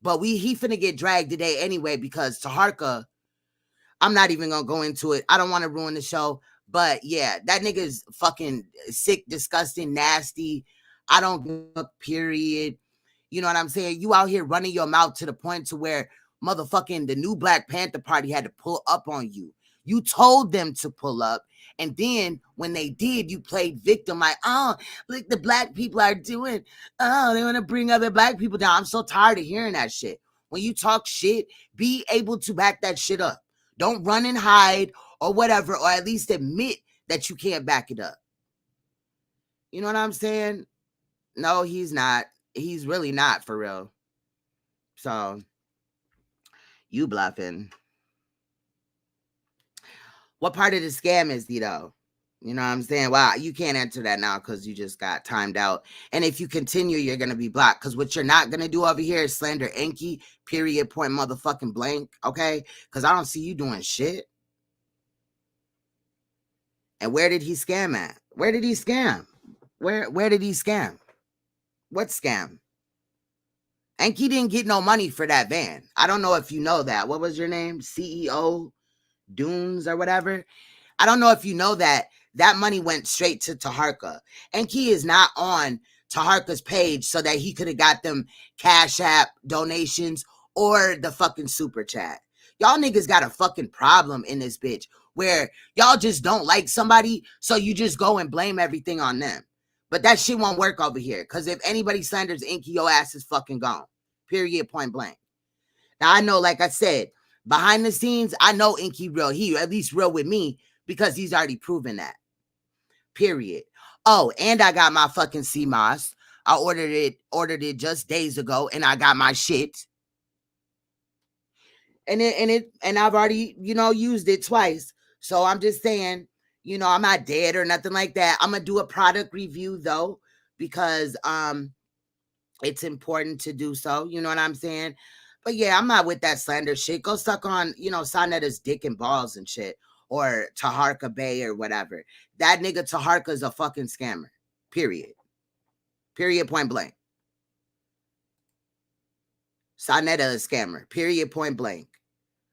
but he finna get dragged today anyway, because Taharka, I'm not even gonna go into it. I don't want to ruin the show, but yeah, that nigga's fucking sick, disgusting, nasty. I don't give a period. You know what I'm saying? You out here running your mouth to the point to where motherfucking the new Black Panther Party had to pull up on you. You told them to pull up. And then when they did, you played victim like, oh, look, the black people are doing, oh, they want to bring other black people down. I'm so tired of hearing that shit. When you talk shit, be able to back that shit up. Don't run and hide or whatever, or at least admit that you can't back it up. You know what I'm saying? No, he's not. He's really not, for real. So, you bluffing. What part of the scam is he, though? You know what I'm saying? Well, you can't answer that now because you just got timed out. And if you continue, you're going to be blocked. Because what you're not going to do over here is slander Enki, period, point, motherfucking blank, okay? Because I don't see you doing shit. And where did he scam at? Where did he scam? Where did he scam? What scam? Enki didn't get no money for that van. I don't know if you know that. What was your name? CEO Dunes or whatever. I don't know if you know that money went straight to Taharka. Enki is not on Taharka's page so that he could have got them Cash App donations or the fucking super chat. Y'all niggas got a fucking problem in this bitch where y'all just don't like somebody, so you just go and blame everything on them. But that shit won't work over here, because if anybody slanders Enki, your ass is fucking gone. Period, point blank. Now, I know, like I said, behind the scenes, I know Enki real. He at least real with me because he's already proven that. Period. Oh, and I got my fucking CMOS. I ordered it just days ago, and I got my shit. And I've already, used it twice. So I'm just saying, I'm not dead or nothing like that. I'm gonna do a product review though, because it's important to do so. You know what I'm saying? But yeah, I'm not with that slander shit. Go suck on, Saneter's dick and balls and shit. Or Taharka Bay or whatever. That nigga Taharka is a fucking scammer. Period. Period, point blank. Saneter is a scammer. Period, point blank.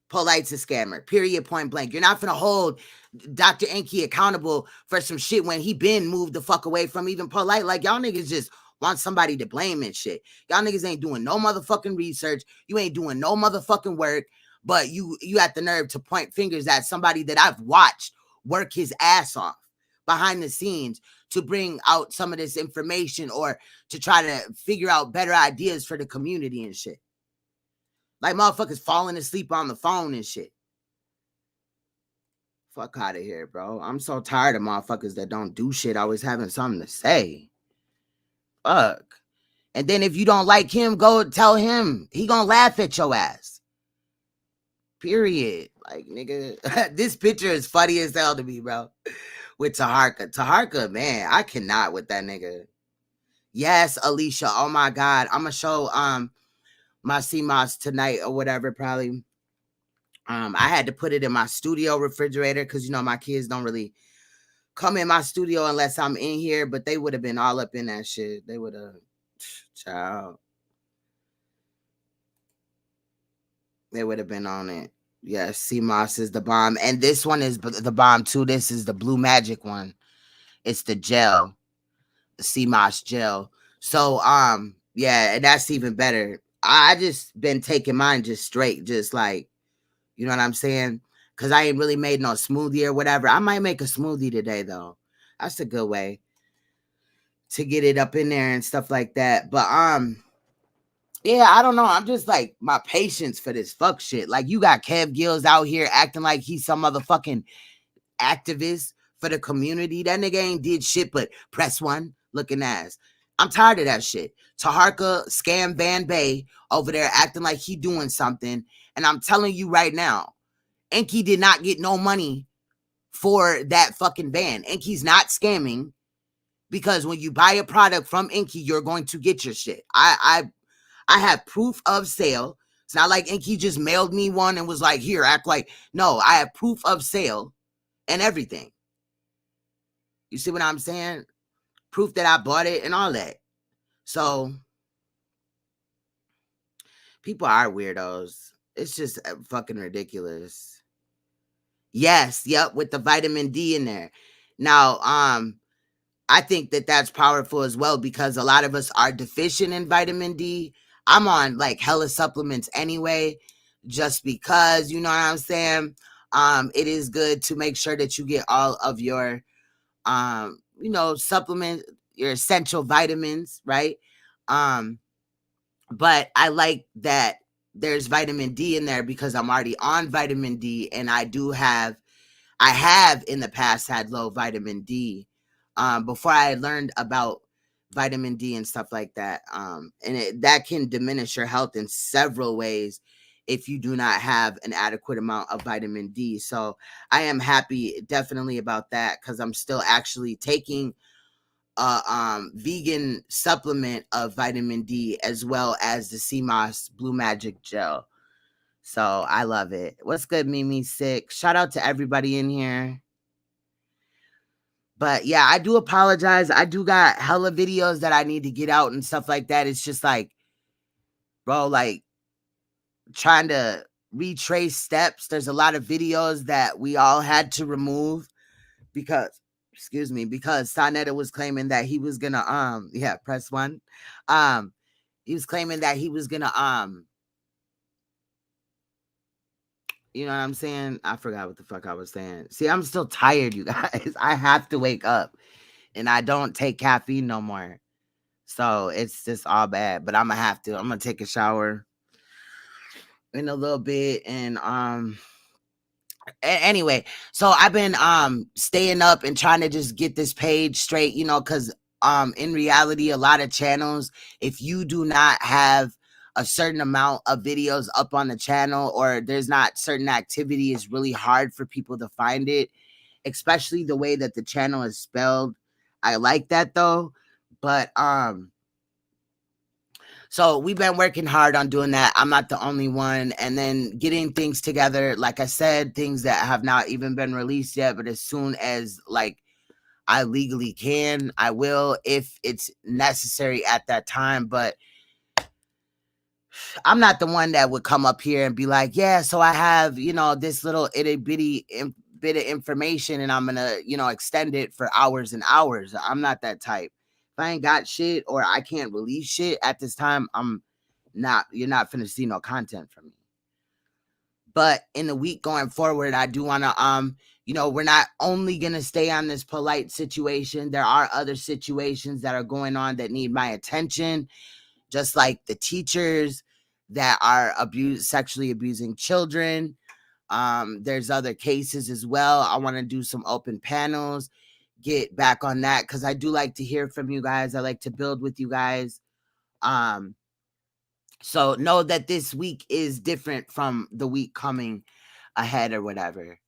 Polite's a scammer. Period, point blank. You're not finna hold Dr. Enki accountable for some shit when he been moved the fuck away from even Polite. Like, y'all niggas just want somebody to blame and shit. Y'all niggas ain't doing no motherfucking research. You ain't doing no motherfucking work. But you have the nerve to point fingers at somebody that I've watched work his ass off behind the scenes to bring out some of this information or to try to figure out better ideas for the community and shit. Like motherfuckers falling asleep on the phone and shit. Fuck out of here, bro. I'm so tired of motherfuckers that don't do shit always having something to say. Fuck. And then if you don't like him, go tell him. He gonna laugh at your ass. Period. Like, nigga, this picture is funny as hell to me, bro. with Taharka. Taharka, man, I cannot with that nigga. Yes, Alicia. Oh my God. I'm gonna show my CMOS tonight or whatever, probably. I had to put it in my studio refrigerator because you know my kids don't really come in my studio unless I'm in here, but they would have been all up in that shit. They would have, child. They would have been on it. Yes, CMOS is the bomb. And this one is the bomb too. This is the Blue Magic one. It's the gel, the CMOS gel. So, yeah, and that's even better. I just been taking mine just straight, just like, you know what I'm saying? Because I ain't really made no smoothie or whatever. I might make a smoothie today, though. That's a good way to get it up in there and stuff like that. But, yeah, I don't know. I'm just like, my patience for this fuck shit. Like, you got Kev Gills out here acting like he's some motherfucking activist for the community. That nigga ain't did shit but press one looking ass. I'm tired of that shit. Taharka Scam Van Bay over there acting like he doing something. And I'm telling you right now, Enki did not get no money for that fucking ban. Enki's not scamming because when you buy a product from Enki, you're going to get your shit. I have proof of sale. It's not like Enki just mailed me one and was like, here, act like. No, I have proof of sale and everything. You see what I'm saying? Proof that I bought it and all that. So people are weirdos. It's just fucking ridiculous. Yes, yep, with the vitamin D in there. Now, I think that that's powerful as well because a lot of us are deficient in vitamin D. I'm on like hella supplements anyway, just because, you know what I'm saying? It is good to make sure that you get all of your, you know, supplement, your essential vitamins, right? But I like that there's vitamin D in there because I'm already on vitamin D and I have in the past had low vitamin D before I learned about vitamin D and stuff like that. And that can diminish your health in several ways if you do not have an adequate amount of vitamin D. So I am happy definitely about that because I'm still actually taking a vegan supplement of vitamin D as well as the CMOS Blue Magic Gel. So I love it. What's good, Mimi Sick? Shout out to everybody in here. But yeah, I do apologize. I do got hella videos that I need to get out and stuff like that. It's just like, bro, like trying to retrace steps. There's a lot of videos that we all had to remove because Saneter was claiming that he was gonna press one. He was claiming that he was gonna you know what I'm saying? I forgot what the fuck I was saying. See, I'm still tired, you guys. I have to wake up and I don't take caffeine no more. So it's just all bad. But I'm gonna take a shower in a little bit and anyway, so I've been staying up and trying to just get this page straight, you know, because in reality, a lot of channels, if you do not have a certain amount of videos up on the channel or there's not certain activity, it's really hard for people to find it, especially the way that the channel is spelled. I like that though, but so we've been working hard on doing that. I'm not the only one. And then getting things together, like I said, things that have not even been released yet, but as soon as like I legally can, I will if it's necessary at that time. But I'm not the one that would come up here and be like, yeah, so I have, you know, this little itty bitty bit of information and I'm going to, you know, extend it for hours and hours. I'm not that type. If I ain't got shit or I can't release shit at this time, you're not finna see no content from me. But in the week going forward, I do want to, you know, we're not only going to stay on this polite situation. There are other situations that are going on that need my attention, just like the teachers that are sexually abusing children. There's other cases as well. I want to do some open panels, get back on that because I do like to hear from you guys. I like to build with you guys. So know that this week is different from the week coming ahead or whatever.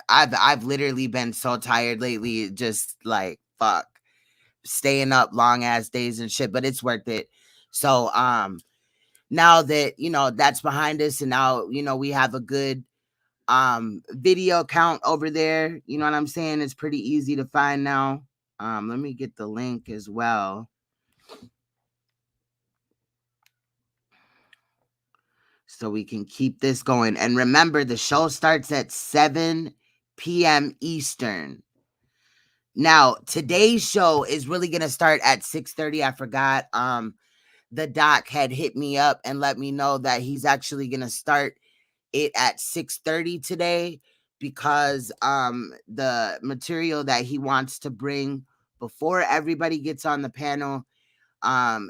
I've literally been so tired lately, just like fuck, staying up long ass days and shit, but it's worth it. So now that that's behind us, and now we have a good video count over there, you know what I'm saying? It's pretty easy to find now. Let me get the link as well, so we can keep this going. And remember, the show starts at 7 p.m. Eastern. Now, today's show is really going to start at 6:30. I forgot. The doc had hit me up and let me know that he's actually going to start it at 6:30 today, because the material that he wants to bring before everybody gets on the panel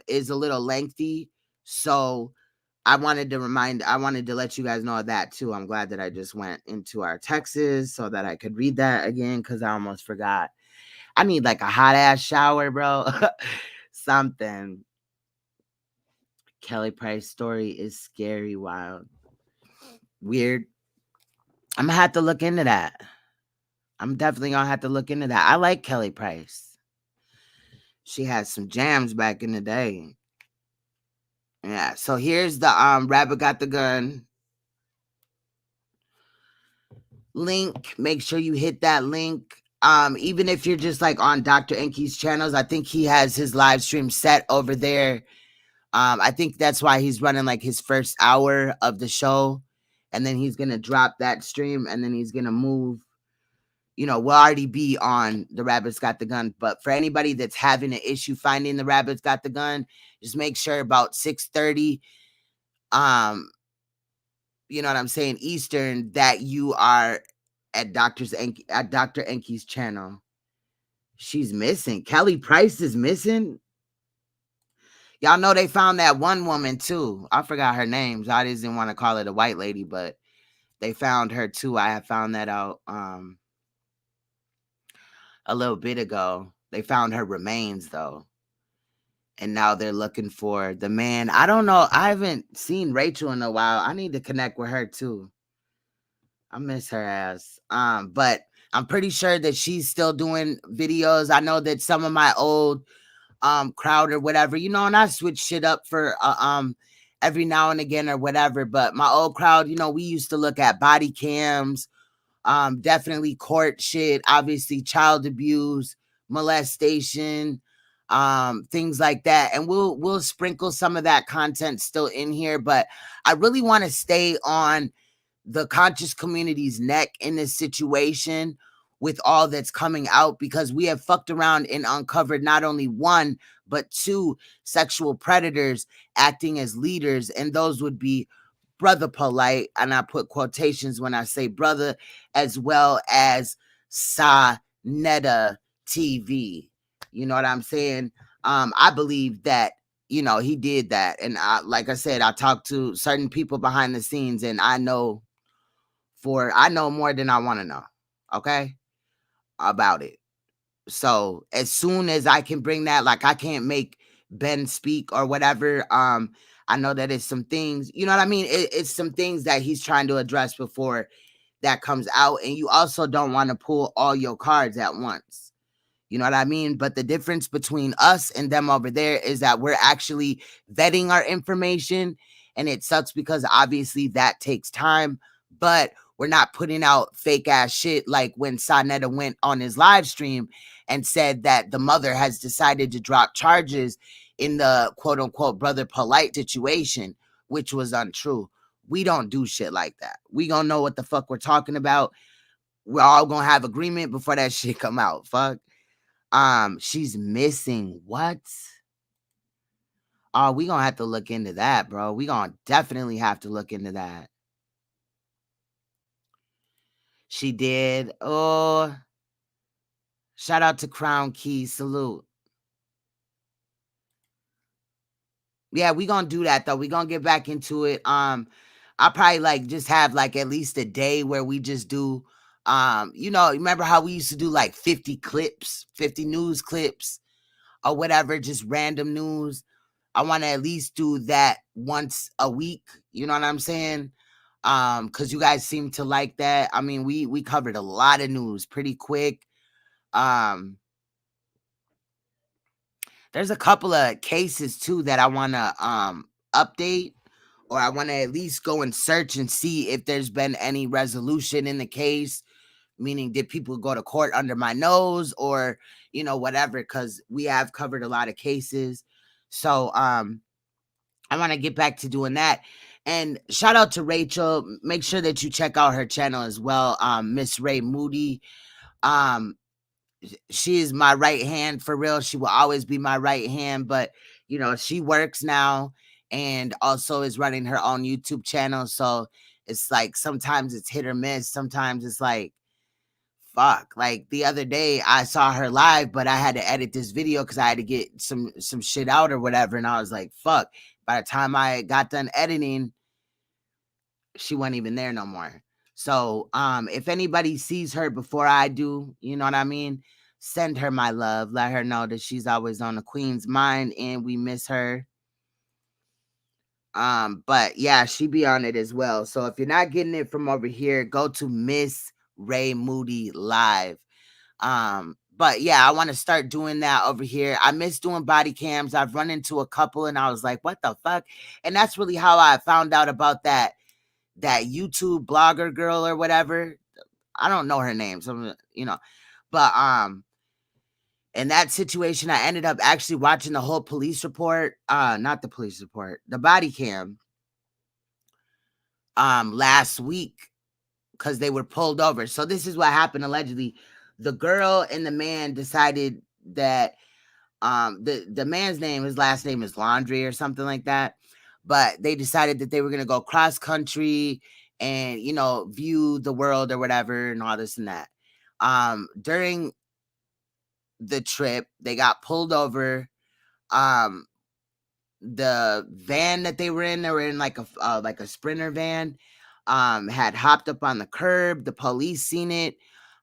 is a little lengthy. So I wanted to let you guys know that too. I'm glad that I just went into our texts so that I could read that again, because I almost forgot. I need like a hot ass shower, bro. Something. Kelly Price story is scary, wild, weird. I'm gonna have to look into that. I'm definitely gonna have to look into that. I like Kelly Price. She had some jams back in the day. Yeah, so here's the Rabbit Got the Gun link. Make sure you hit that link. Even if you're just like on Dr. Enki's channels, I think he has his live stream set over there. I think that's why he's running like his first hour of the show, and then he's gonna drop that stream, and then he's gonna move. We'll already be on the Rabbit's Got the Gun, but for anybody that's having an issue finding the Rabbit's Got the Gun, just make sure about 6:30, you know what I'm saying, Eastern, that you are at Dr. Enki's channel. She's missing. Kelly Price is missing. Y'all know they found that one woman too. I forgot her name. So I didn't want to call it a white lady, but they found her too. I have found that out a little bit ago. They found her remains though. And now they're looking for the man. I don't know. I haven't seen Rachel in a while. I need to connect with her too. I miss her ass. But I'm pretty sure that she's still doing videos. I know that some of my old crowd or whatever, and I switch shit up for every now and again or whatever. But my old crowd, we used to look at body cams, definitely court shit, obviously child abuse, molestation, things like that. And we'll sprinkle some of that content still in here, but I really want to stay on the conscious community's neck in this situation with all that's coming out, because we have fucked around and uncovered not only one, but two sexual predators acting as leaders. And those would be Brother Polite, and I put quotations when I say brother, as well as Saneter TV. You know what I'm saying? I believe that, he did that. And like I said, I talked to certain people behind the scenes, and I know more than I want to know. Okay? About it. So as soon as I can bring that, like I can't make Ben speak or whatever. I know that it's some things, you know what I mean? It's some things that he's trying to address before that comes out. And you also don't want to pull all your cards at once. You know what I mean? But the difference between us and them over there is that we're actually vetting our information. And it sucks because obviously that takes time, but we're not putting out fake ass shit like when Saneter went on his live stream and said that the mother has decided to drop charges in the quote unquote Brother Polite situation, which was untrue. We don't do shit like that. We gonna know what the fuck we're talking about. We're all gonna have agreement before that shit come out. Fuck. She's missing. What? Oh, we gonna have to look into that, bro. We gonna definitely have to look into that. She did. Oh, shout out to Crown Key. Salute. Yeah, we gonna do that though. We gonna get back into it. I'll probably like just have like at least a day where we just do remember how we used to do like 50 clips, 50 news clips or whatever, just random news. I want to at least do that once a week. You know what I'm saying? Because you guys seem to like that. I mean, we covered a lot of news pretty quick. There's a couple of cases too that I want to update, or I want to at least go and search and see if there's been any resolution in the case. Meaning, did people go to court under my nose, or whatever? Because we have covered a lot of cases. So I want to get back to doing that. And shout out to Rachel. Make sure that you check out her channel as well. Miss Ray Moody. She is my right hand for real. She will always be my right hand, but she works now and also is running her own YouTube channel. So it's like sometimes it's hit or miss. Sometimes it's like, fuck. Like the other day I saw her live, but I had to edit this video because I had to get some shit out or whatever. And I was like, fuck. By the time I got done editing, she wasn't even there no more. So if anybody sees her before I do, you know what I mean? Send her my love. Let her know that she's always on the queen's mind and we miss her. But yeah, she be on it as well. So if you're not getting it from over here, go to Miss Ray Moody Live. But yeah, I want to start doing that over here. I miss doing body cams. I've run into a couple and I was like, what the fuck? And that's really how I found out about that YouTube blogger girl or whatever. I don't know her name, so but in that situation, I ended up actually watching the whole police report, not the police report, the body cam last week, because they were pulled over. So this is what happened allegedly. The girl and the man decided that the man's name, his last name is Laundry or something like that. But they decided that they were going to go cross country and, view the world or whatever and all this and that. During the trip, they got pulled over. The van that they were in like a Sprinter van, had hopped up on the curb. The police seen it.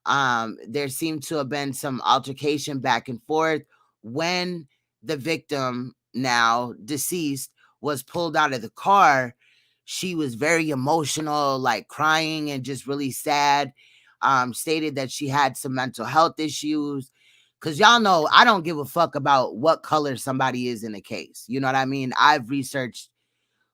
There seemed to have been some altercation back and forth. When the victim, now deceased, was pulled out of the car, she was very emotional, like crying and just really sad. Stated that she had some mental health issues. Because y'all know I don't give a fuck about what color somebody is in a case. You know what I mean? I've researched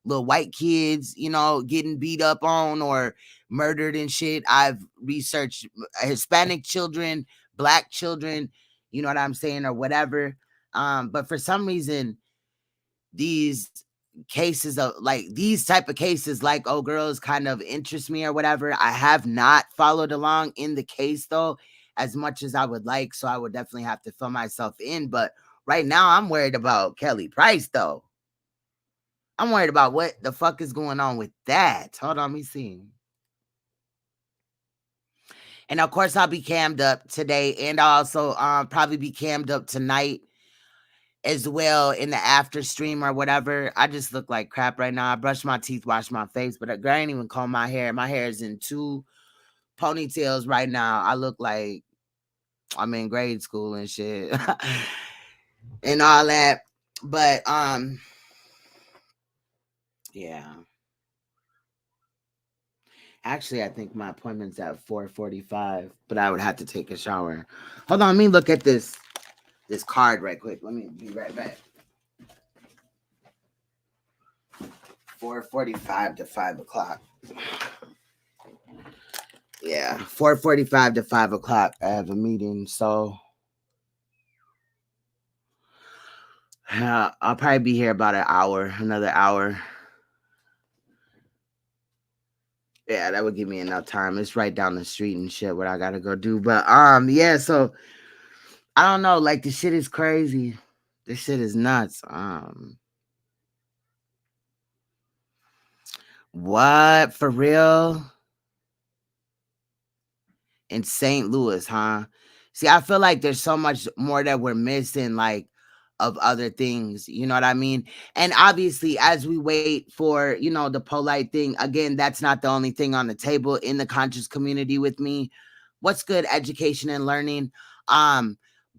little white kids, getting beat up on or murdered and shit. I've researched Hispanic children, black children, you know what I'm saying, or whatever. But for some reason, these cases of like these type of cases, like oh girls, kind of interest me or whatever. I have not followed along in the case though, as much as I would like. So I would definitely have to fill myself in. But right now I'm worried about Kelly Price though. I'm worried about what the fuck is going on with that. Hold on, let me see. And of course, I'll be cammed up today, and I'll also probably be cammed up tonight as well in the after stream or whatever. I just look like crap right now. I brushed my teeth, washed my face, but I ain't even comb my hair. My hair is in 2 ponytails right now. I look like I'm in grade school and shit and all that. But yeah. Actually, I think my appointment's at 4:45, but I would have to take a shower. Hold on, let me look at this card right quick. Let me be right back. 4:45 to 5 o'clock. Yeah, 4:45 to 5 o'clock. I have a meeting, so I'll probably be here about another hour. Yeah, that would give me enough time. It's right down the street and shit what I gotta go do. But yeah, so I don't know, like the shit is crazy. This shit is nuts. What, for real? In St. Louis, huh? See, I feel like there's so much more that we're missing, like of other things, you know what I mean? And obviously, as we wait for, the polite thing, again, that's not the only thing on the table in the conscious community with me. What's good? Education and learning.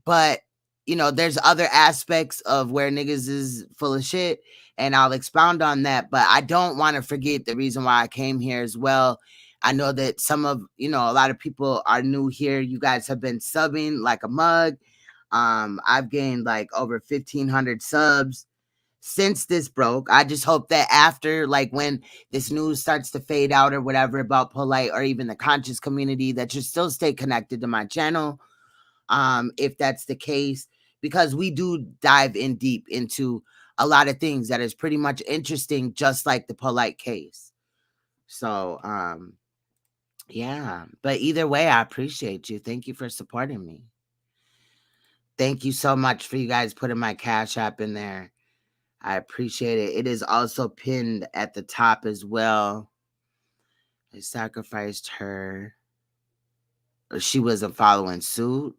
But there's other aspects of where niggas is full of shit, and I'll expound on that. But I don't want to forget the reason why I came here as well. I know that some of, a lot of people are new here. You guys have been subbing like a mug. I've gained like over 1,500 subs since this broke. I just hope that after, like, when this news starts to fade out or whatever about Polite or even the conscious community, that you still stay connected to my channel. If that's the case, because we do dive in deep into a lot of things that is pretty much interesting, just like the Polite case. So, yeah, but either way, I appreciate you. Thank you for supporting me. Thank you so much for you guys putting my Cash App in there. I appreciate it. It is also pinned at the top as well. I sacrificed her. She wasn't following suit.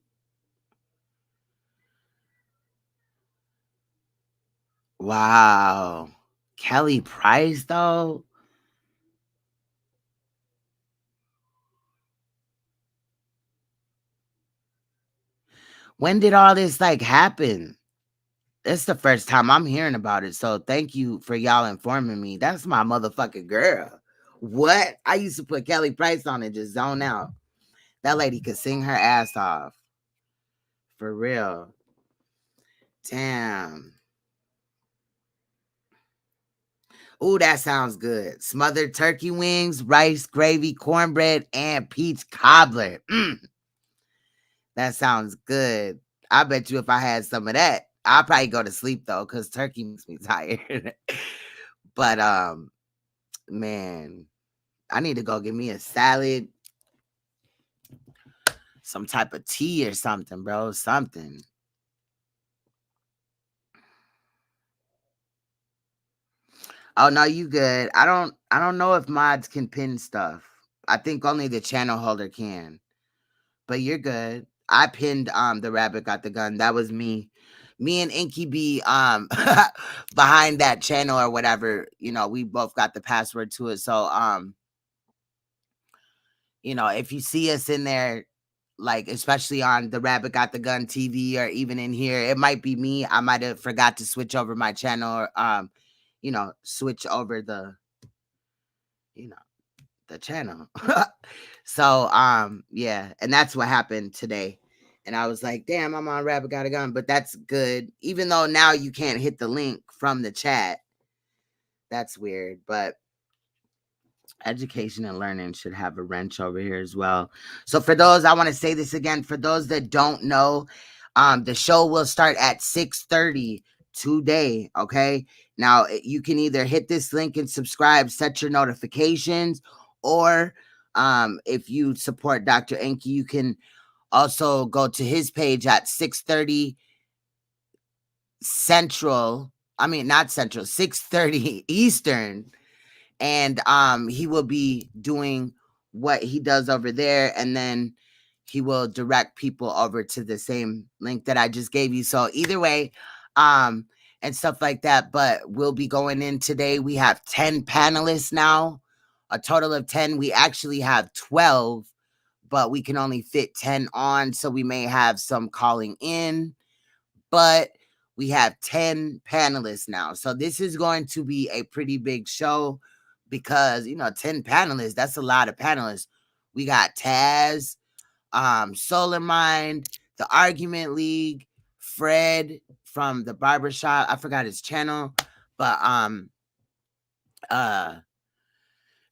Wow. Kelly Price, though? When did all this happen? It's the first time I'm hearing about it. So thank you for y'all informing me. That's my motherfucking girl. What? I used to put Kelly Price on and just zone out. That lady could sing her ass off. For real. Damn. Ooh, that sounds good. Smothered turkey wings, rice, gravy, cornbread, and peach cobbler. That sounds good. I bet you if I had some of that, I'll probably go to sleep though, because turkey makes me tired. But man, I need to go get me a salad, some type of tea or something, bro. Something. Oh no, you good. I don't know if mods can pin stuff. I think only the channel holder can. But you're good. I pinned the rabbit got the gun. That was me. Me and Inky B behind that channel or whatever, we both got the password to it. So if you see us in there, like especially on the Rabbit Got the Gun TV or even in here, it might be me. I might have forgot to switch over my channel or switch over the channel. So yeah, and that's what happened today. And I was like, damn, I'm on Rabbit Got a Gun, but that's good. Even though now you can't hit the link from the chat. That's weird, but education and learning should have a wrench over here as well. So for those, I want to say this again, for those that don't know, the show will start at 6:30 today. Okay. Now you can either hit this link and subscribe, set your notifications, or if you support Dr. Enki, you can also go to his page at 6:30 Central. I mean, not Central, 6:30 Eastern. And he will be doing what he does over there, and then he will direct people over to the same link that I just gave you. So either way, and stuff like that. But we'll be going in today. We have 10 panelists now, a total of 10. We actually have 12, but we can only fit 10 on, so we may have some calling in, but we have 10 panelists now. So this is going to be a pretty big show because, 10 panelists, that's a lot of panelists. We got Taz, Solar Mind, the Argument League, Fred from the Barbershop. I forgot his channel, but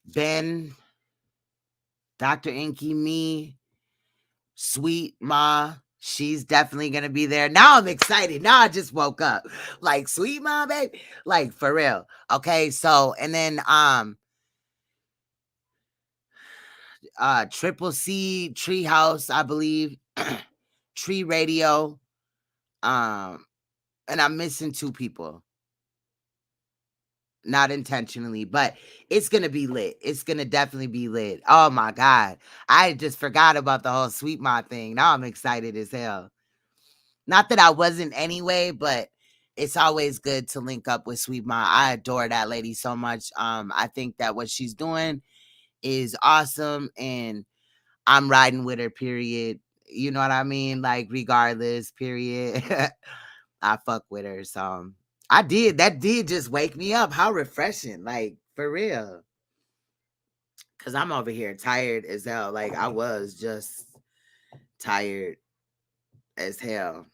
Ben, Dr. Inky, me, Sweet Ma. She's definitely gonna be there. Now I'm excited. Now I just woke up. Like, Sweet Ma, baby. Like, for real. Okay, so and then Triple C, Treehouse, I believe, Tree Radio. And I'm missing 2 people. Not intentionally, but it's gonna be lit. It's gonna definitely be lit. Oh my God. I just forgot about the whole Sweet Ma thing. Now I'm excited as hell. Not that I wasn't anyway, but it's always good to link up with Sweet Ma. I adore that lady so much. I think that what she's doing is awesome, and I'm riding with her, period. You know what I mean? Like, regardless, period. I fuck with her. So that did just wake me up. How refreshing. Like, for real. Cause I'm over here tired as hell. Like, I was just tired as hell.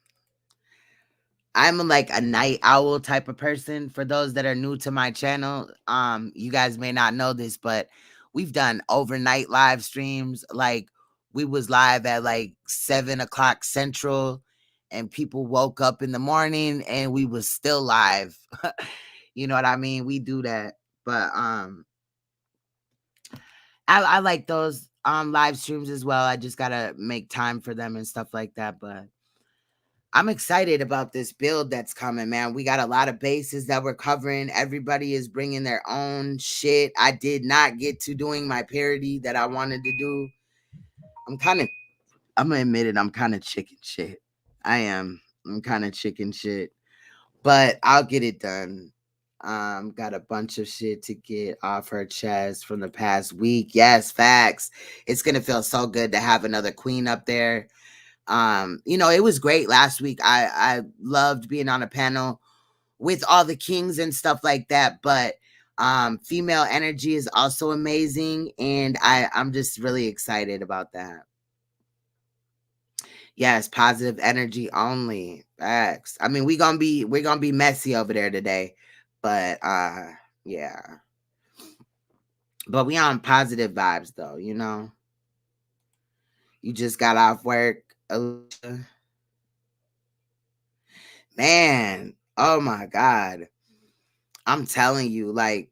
I'm like a night owl type of person. For those that are new to my channel, you guys may not know this, but we've done overnight live streams. Like, we was live at like 7 o'clock Central, and people woke up in the morning and we was still live. You know what I mean? We do that. But I like those live streams as well. I just gotta make time for them and stuff like that. But I'm excited about this build that's coming, man. We got a lot of bases that we're covering. Everybody is bringing their own shit. I did not get to doing my parody that I wanted to do. I'm gonna admit it, I'm kind of chicken shit. I'm kind of chicken shit, but I'll get it done. Got a bunch of shit to get off her chest from the past week. Yes, facts. It's gonna feel so good to have another queen up there. It was great last week. I loved being on a panel with all the kings and stuff like that, but female energy is also amazing, and I'm just really excited about that. Yes, positive energy only. Facts. I mean, we're gonna be messy over there today, but yeah. But we on positive vibes though, you know. You just got off work. Man, oh my God. I'm telling you, like,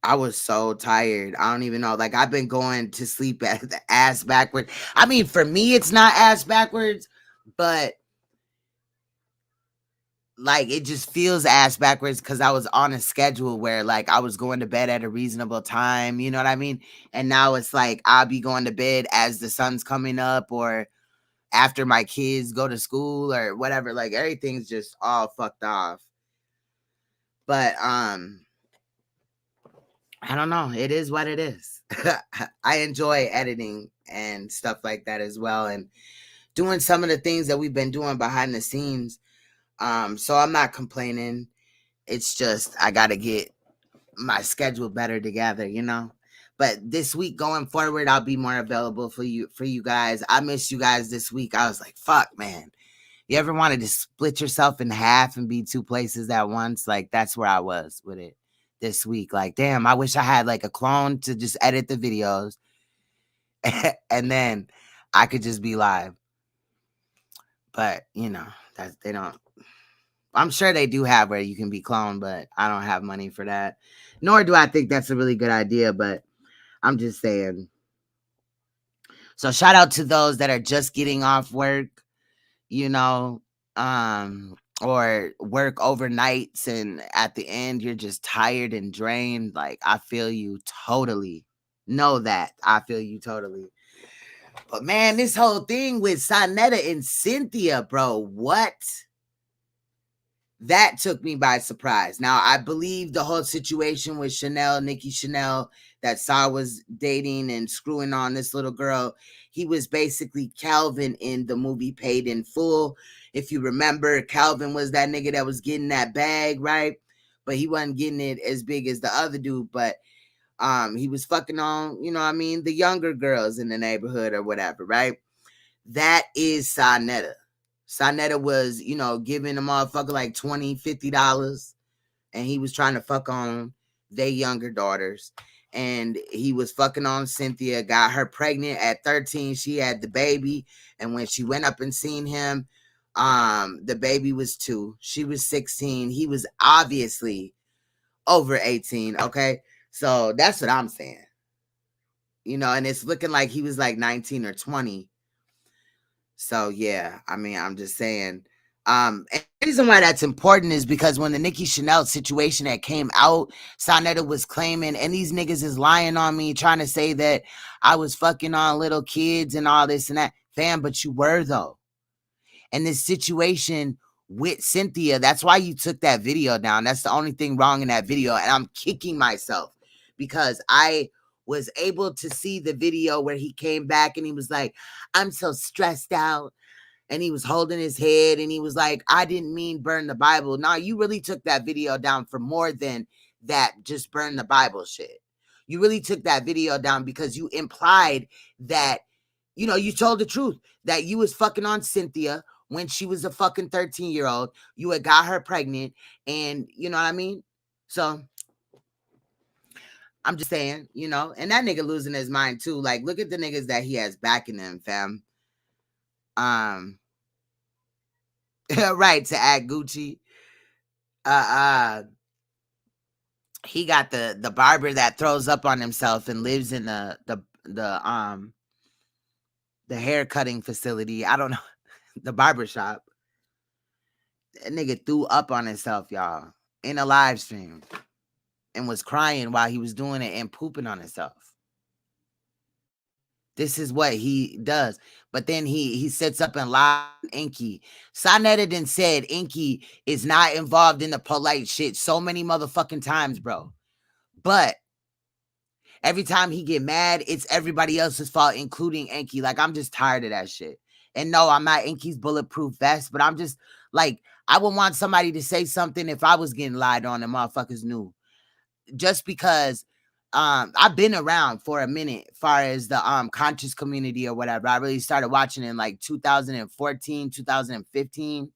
I was so tired. I don't even know. Like, I've been going to sleep at the ass backwards. I mean, for me, it's not ass backwards, but like, it just feels ass backwards because I was on a schedule where, like, I was going to bed at a reasonable time. You know what I mean? And now it's like I'll be going to bed as the sun's coming up or after my kids go to school or whatever. Like, everything's just all fucked off. But I don't know. It is what it is. I enjoy editing and stuff like that as well, and doing some of the things that we've been doing behind the scenes. So I'm not complaining. It's just I gotta get my schedule better together, you know. But this week going forward, I'll be more available for you guys. I missed you guys this week. I was like, fuck, man. You ever wanted to split yourself in half and be two places at once? Like, that's where I was with it this week. Like, damn, I wish I had like a clone to just edit the videos and then I could just be live. But, you know, they don't. I'm sure they do have where you can be cloned, but I don't have money for that. Nor do I think that's a really good idea, but I'm just saying. So shout out to those that are just getting off work, you know, or work overnights and at the end you're just tired and drained. Like, I feel you totally. Know that. I feel you totally. But man, this whole thing with Saneter and Cynthia, bro, what? That took me by surprise. Now, I believe the whole situation with Nicki Chanel, that Saw was dating and screwing on this little girl. He was basically Calvin in the movie Paid in Full. If you remember, Calvin was that nigga that was getting that bag, right? But he wasn't getting it as big as the other dude. But he was fucking on, you know what I mean, the younger girls in the neighborhood or whatever, right? That is Saneter. Saneter was, you know, giving a motherfucker like $20, $50, and he was trying to fuck on their younger daughters. And he was fucking on Cynthia, got her pregnant at 13. She had the baby. And when she went up and seen him, the baby was 2. She was 16. He was obviously over 18. Okay. So that's what I'm saying. You know, and it's looking like he was like 19 or 20. So yeah, I mean, I'm just saying. And the reason why that's important is because when the Nicki Chanel situation that came out, Saneter was claiming, and these niggas is lying on me, trying to say that I was fucking on little kids and all this and that. Fam, but you were though. And this situation with Cynthia, that's why you took that video down. That's the only thing wrong in that video. And I'm kicking myself because I was able to see the video where he came back and he was like, I'm so stressed out. And he was holding his head and he was like, I didn't mean burn the Bible. No, you really took that video down for more than that, just burn the Bible shit. You really took that video down because you implied that, you told the truth, that you was fucking on Cynthia when she was a fucking 13-year-old. You had got her pregnant, and you know what I mean? So I'm just saying, and that nigga losing his mind too. Like, look at the niggas that he has backing him, fam. Right, to add Gucci. He got the barber that throws up on himself and lives in the hair cutting facility. I don't know, the barber shop. That nigga threw up on himself, y'all, in a live stream, and was crying while he was doing it and pooping on himself. This is what he does. But then he sits up and lies Inky. Saneter then said Inky is not involved in the polite shit so many motherfucking times, bro. But every time he get mad, it's everybody else's fault, including Inky. Like, I'm just tired of that shit. And no, I'm not Inky's bulletproof vest, but I'm just like, I would want somebody to say something if I was getting lied on and motherfuckers knew. Just because I've been around for a minute as far as the conscious community or whatever. I really started watching in like 2014, 2015.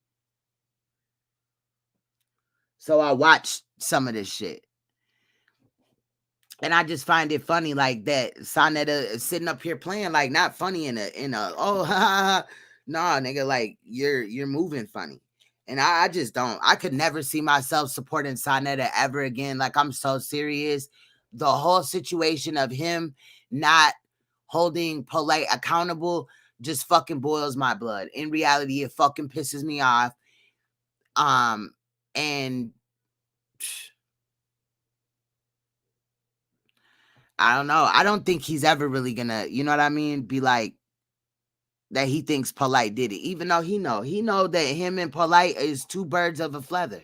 So I watched some of this shit. And I just find it funny, like, that Saneter is sitting up here playing, like, not funny in a oh, ha, ha, ha. Nah, nigga, like, you're moving funny. And I just don't. I could never see myself supporting Saneter ever again. Like, I'm so serious. The whole situation of him not holding Polite accountable just fucking boils my blood. In reality, it fucking pisses me off. And I don't know. I don't think he's ever really gonna, you know what I mean, be like that he thinks Polite did it, even though he know that him and Polite is two birds of a feather.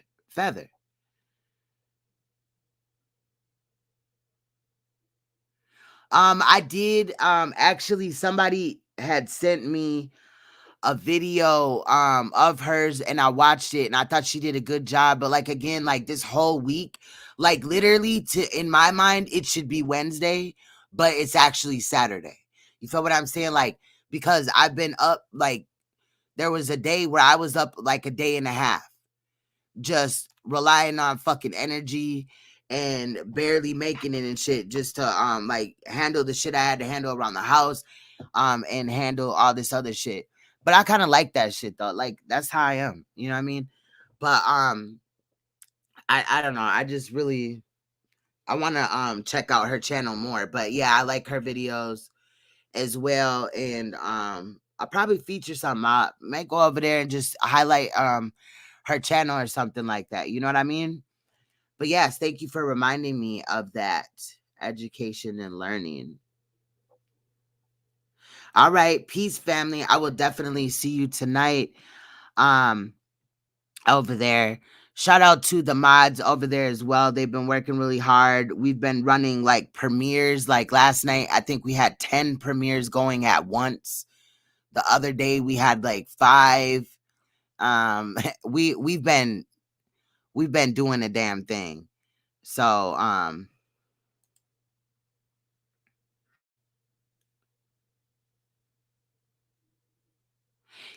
I did actually, somebody had sent me a video of hers and I watched it and I thought she did a good job, but like, again, like, this whole week, like, literally, in my mind it should be Wednesday, but it's actually Saturday. You feel what I'm saying? Like, because I've been up, like, there was a day where I was up like a day and a half just relying on fucking energy and barely making it and shit, just to like, handle the shit I had to handle around the house and handle all this other shit. But I kind of like that shit though. Like, that's how I am, you know what I mean? But I don't know, I just really, I want to check out her channel more. But yeah, I like her videos as well, and I'll probably feature something. I may go over there and just highlight her channel or something like that, you know what I mean? But yes, thank you for reminding me of that. Education and learning. All right, peace, family. I will definitely see you tonight over there. Shout out to the mods over there as well. They've been working really hard. We've been running like premieres. Like, last night, I think we had 10 premieres going at once. The other day we had like 5. We've been doing a damn thing. So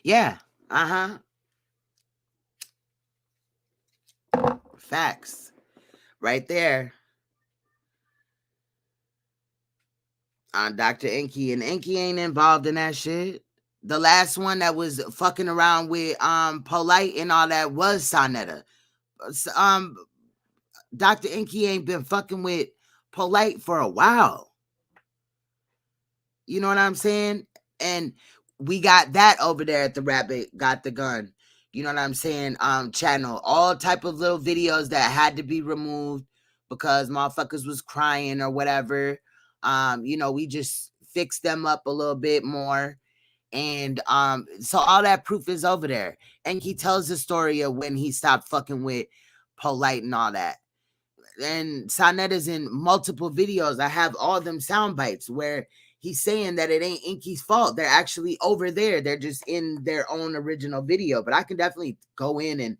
yeah. Facts. Right there. Dr. Inky, and Inky ain't involved in that shit. The last one that was fucking around with Polite and all that was Saneter. Dr. Inky ain't been fucking with Polite for a while. You know what I'm saying? And we got that over there at the Rabbit Got the Gun. You know what I'm saying? Channel. All type of little videos that had to be removed because motherfuckers was crying or whatever. We just fixed them up a little bit more. And so all that proof is over there. And he tells the story of when he stopped fucking with Polite and all that. Saneta's in multiple videos. I have all them sound bites where he's saying that it ain't Inky's fault. They're actually over there. They're just in their own original video. But I can definitely go in and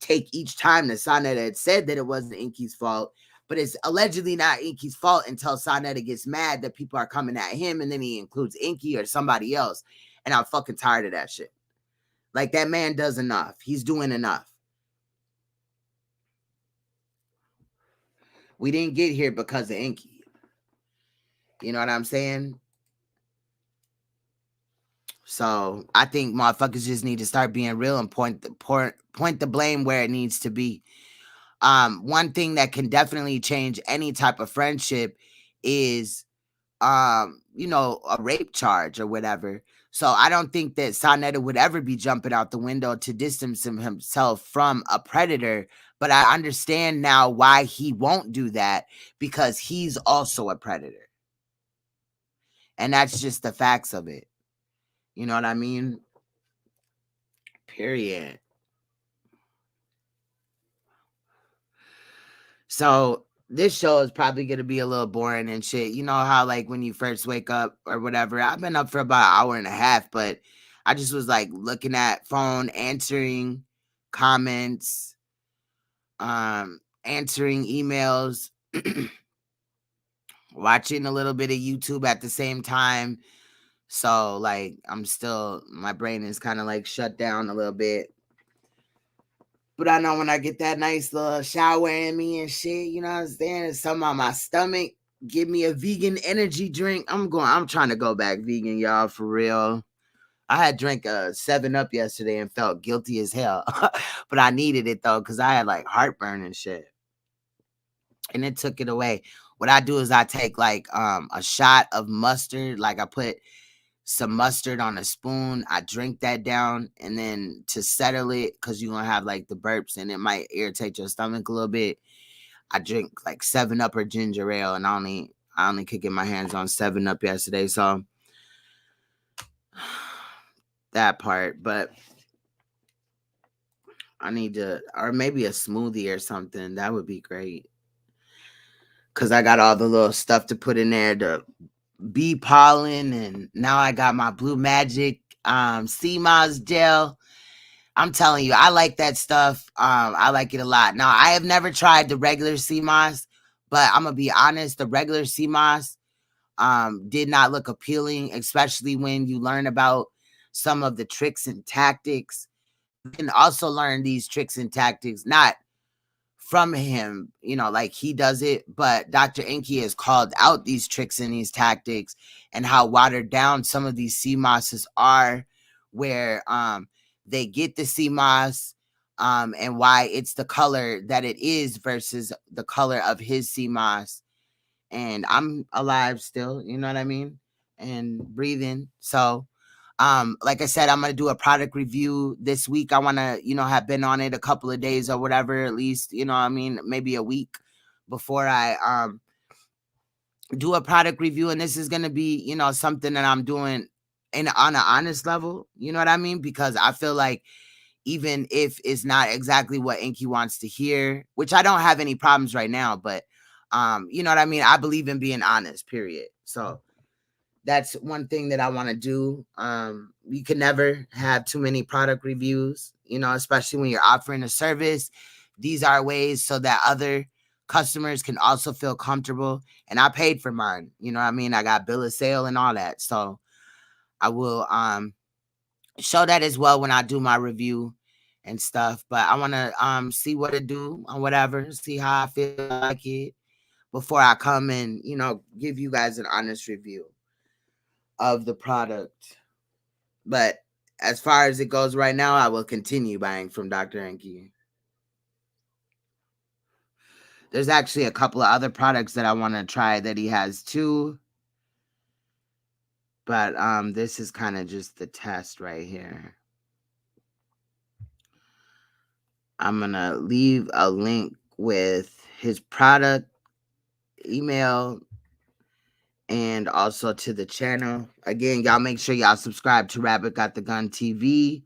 take each time that Saneta had said that it wasn't Inky's fault. But it's allegedly not Inky's fault until Saneta gets mad that people are coming at him, and then he includes Inky or somebody else. And I'm fucking tired of that shit. Like, that man does enough. He's doing enough. We didn't get here because of Inky. You know what I'm saying? So I think motherfuckers just need to start being real and point the blame where it needs to be. One thing that can definitely change any type of friendship is, a rape charge or whatever. So I don't think that Saneta would ever be jumping out the window to distance himself from a predator. But I understand now why he won't do that, because he's also a predator. And that's just the facts of it. You know what I mean? Period. So this show is probably going to be a little boring and shit. You know how, like, when you first wake up or whatever, I've been up for about an hour and a half, but I just was like looking at phone, answering comments, answering emails, watching a little bit of YouTube at the same time. So, like, my brain is kind of like shut down a little bit. But I know when I get that nice little shower in me and shit, you know what I'm saying? It's something on my stomach. Give me a vegan energy drink. I'm trying to go back vegan, y'all, for real. I had drank a 7-Up yesterday and felt guilty as hell. But I needed it, though, because I had, like, heartburn and shit. And it took it away. What I do is I take, like, a shot of mustard. Like, I put some mustard on a spoon. I drink that down, and then to settle it, because you're gonna have like the burps and it might irritate your stomach a little bit, I drink like 7-Up or ginger ale, and I only could get my hands on 7-Up yesterday, so that part. But I need to, or maybe a smoothie or something. That would be great, because I got all the little stuff to put in there, the bee pollen, and now I got my Blue Magic sea moss gel. I'm telling you, I like that stuff. I like it a lot. Now, I have never tried the regular sea moss, but I'm gonna be honest, the regular sea moss did not look appealing, especially when you learn about some of the tricks and tactics. You can also learn these tricks and tactics not from him, like he does it, but Dr. Inky has called out these tricks and these tactics and how watered down some of these sea mosses are, where they get the sea moss and why it's the color that it is versus the color of his sea moss. And I'm alive still, you know what I mean? And breathing. So like I said, I'm going to do a product review this week. I want to, have been on it a couple of days or whatever, at least, maybe a week before I do a product review. And this is going to be, something that I'm doing on an honest level. You know what I mean? Because I feel like even if it's not exactly what Inky wants to hear, which I don't have any problems right now, but you know what I mean? I believe in being honest, period. So that's one thing that I want to do. You can never have too many product reviews, especially when you're offering a service. These are ways so that other customers can also feel comfortable. And I paid for mine. You know what I mean? I got bill of sale and all that. So I will show that as well when I do my review and stuff. But I want to see what it do or whatever, see how I feel like it before I come and, give you guys an honest review of the product. But as far as it goes right now, I will continue buying from Dr. Inky. There's actually a couple of other products that I want to try that he has too. But this is kind of just the test right here. I'm going to leave a link with his product, email, and also to the channel. Again, y'all make sure y'all subscribe to Rabbit Got the Gun TV.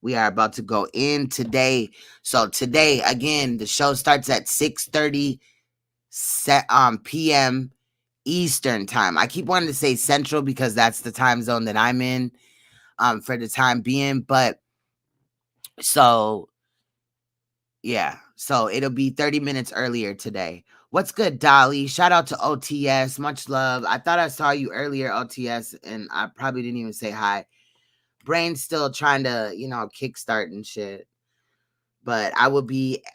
We are about to go in today. So today, again, the show starts at 6:30 p.m. Eastern time. I keep wanting to say Central because that's the time zone that I'm in for the time being. But so, yeah. So it'll be 30 minutes earlier today. What's good, Dolly? Shout out to OTS. Much love. I thought I saw you earlier, OTS, and I probably didn't even say hi. Brain's still trying to, kickstart and shit. But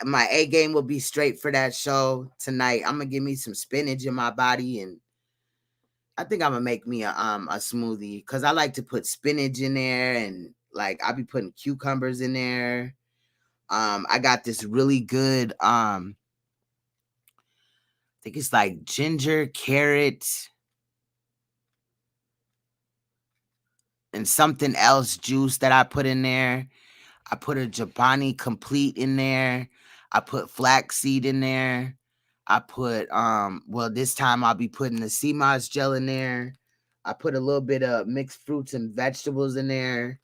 my A game will be straight for that show tonight. I'm gonna give me some spinach in my body, and I think I'm gonna make me a smoothie because I like to put spinach in there, and like I'll be putting cucumbers in there. I got this really good I think it's like ginger, carrot, and something else juice that I put in there. I put a Jabani Complete in there. I put flaxseed in there. I put this time I'll be putting the sea moss gel in there. I put a little bit of mixed fruits and vegetables in there.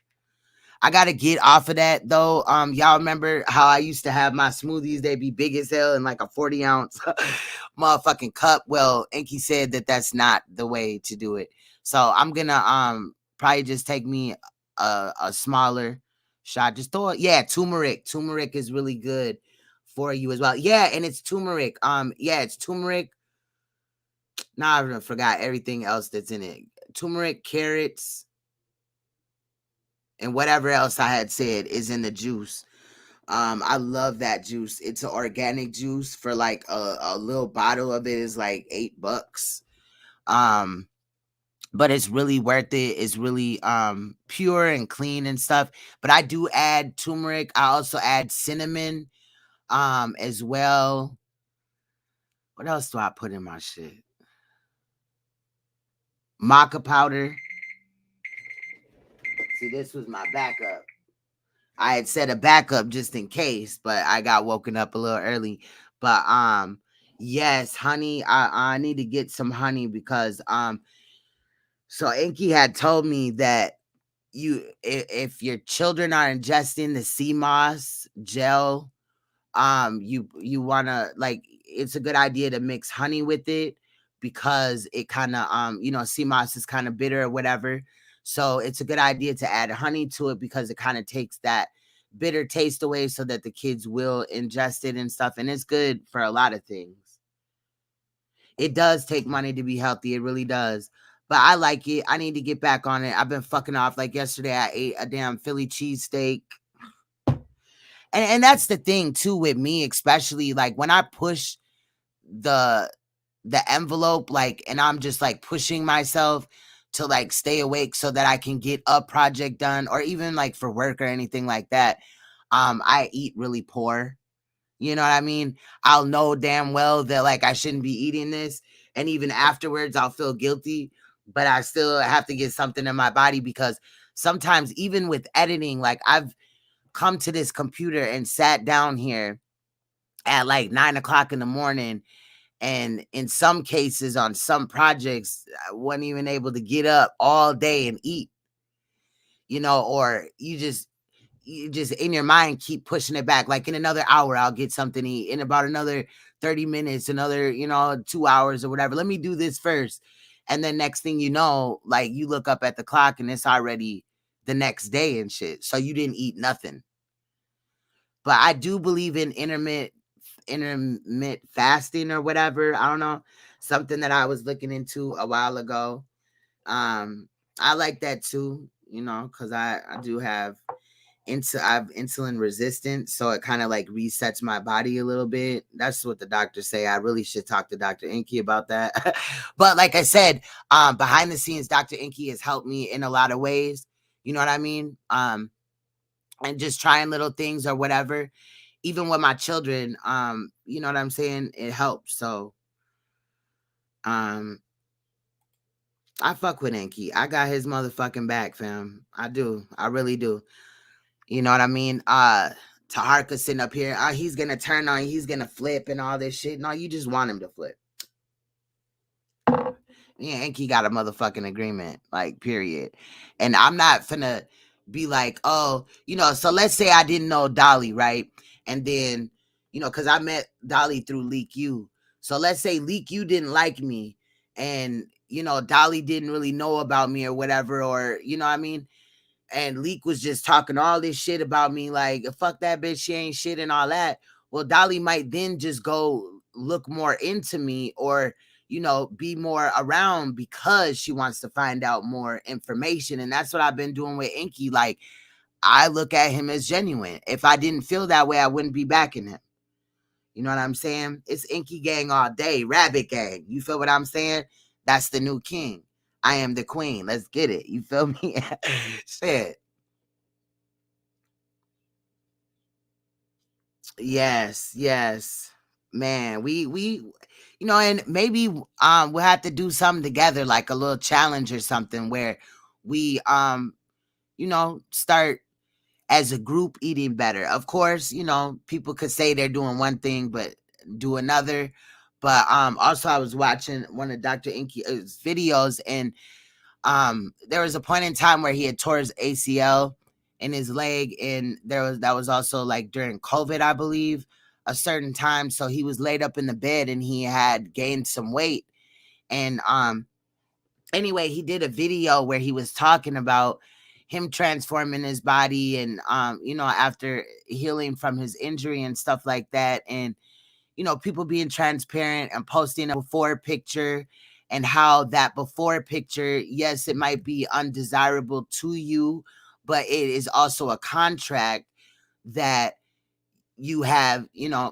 I gotta get off of that though. Y'all remember how I used to have my smoothies? They'd be big as hell in like a 40-ounce motherfucking cup. Well, Enki said that that's not the way to do it. So I'm gonna probably just take me a smaller shot. Just throw it. Yeah, turmeric. Turmeric is really good for you as well. Yeah, and it's turmeric. It's turmeric. Now I forgot everything else that's in it. Turmeric, carrots, and whatever else I had said is in the juice. I love that juice. It's an organic juice for like a little bottle of it is like $8. But it's really worth it. It's really pure and clean and stuff. But I do add turmeric. I also add cinnamon as well. What else do I put in my shit? Maca powder. See, this was my backup. I had set a backup just in case, but I got woken up a little early. But yes, honey, I need to get some honey because so Enki had told me that if your children are ingesting the sea moss gel, you wanna like it's a good idea to mix honey with it because it kind of sea moss is kind of bitter or whatever. So it's a good idea to add honey to it because it kind of takes that bitter taste away so that the kids will ingest it and stuff. And it's good for a lot of things. It does take money to be healthy. It really does. But I like it. I need to get back on it. I've been fucking off. Like yesterday, I ate a damn Philly cheesesteak. And that's the thing too with me, especially like when I push the envelope, like, and I'm just like pushing myself to like stay awake so that I can get a project done or even like for work or anything like that. I eat really poor. You know what I mean? I'll know damn well that like I shouldn't be eating this. And even afterwards, I'll feel guilty, but I still have to get something in my body because sometimes even with editing, like I've come to this computer and sat down here at like 9:00 in the morning. And in some cases on some projects, I wasn't even able to get up all day and eat, or you just in your mind keep pushing it back. Like in another hour, I'll get something to eat. In about another 30 minutes, another, 2 hours or whatever. Let me do this first. And then next thing you know, like you look up at the clock and it's already the next day and shit. So you didn't eat nothing. But I do believe in intermittent fasting or whatever. I don't know. Something that I was looking into a while ago. I like that too, because I do have I have insulin resistance, so it kind of like resets my body a little bit. That's what the doctors say. I really should talk to Dr. Inky about that. But like I said, behind the scenes, Dr. Inky has helped me in a lot of ways. You know what I mean? And just trying little things or whatever. Even with my children, you know what I'm saying? It helps. So I fuck with Inky. I got his motherfucking back, fam. I do. I really do. You know what I mean? Taharka sitting up here. He's gonna turn on, he's gonna flip and all this shit. No, you just want him to flip. Yeah, Enki got a motherfucking agreement, like, period. And I'm not finna be like, oh, so let's say I didn't know Dolly, right? And then, because I met Dolly through Leak U. So let's say Leak, you didn't like me, and Dolly didn't really know about me or whatever, or what I mean? And Leak was just talking all this shit about me, like, fuck that bitch, she ain't shit and all that. Well, Dolly might then just go look more into me, or be more around because she wants to find out more information. And that's what I've been doing with Inky. Like, I look at him as genuine. If I didn't feel that way, I wouldn't be backing him. You know what I'm saying? It's Inky gang all day, Rabbit gang. You feel what I'm saying? That's the new king. I am the queen. Let's get it. You feel me? Shit. Yes. Man, we and maybe we'll have to do something together, like a little challenge or something, where we start as a group eating better. Of course, people could say they're doing one thing but do another. But also I was watching one of Dr. Inky's videos, and there was a point in time where he had tore his ACL in his leg, and that was also like during COVID, I believe, a certain time. So he was laid up in the bed and he had gained some weight. And anyway, he did a video where he was talking about him transforming his body, and after healing from his injury and stuff like that, and people being transparent and posting a before picture, and how that before picture, yes, it might be undesirable to you, but it is also a contract that you have.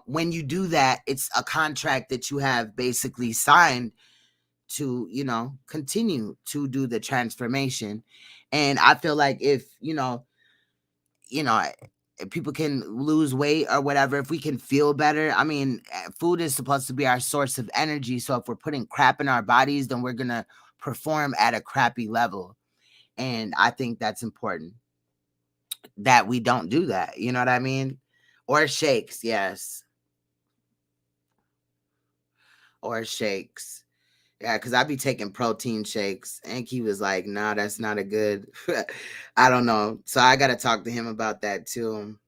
When you do that, it's a contract that you have basically signed to continue to do the transformation. And I feel like if if people can lose weight or whatever, if we can feel better, I mean, food is supposed to be our source of energy. So if we're putting crap in our bodies, then we're gonna perform at a crappy level. And I think that's important that we don't do that. You know what I mean? Or shakes, yes. Or shakes. Yeah, because I'd be taking protein shakes. And he was like, nah, that's not a good, I don't know. So I got to talk to him about that too.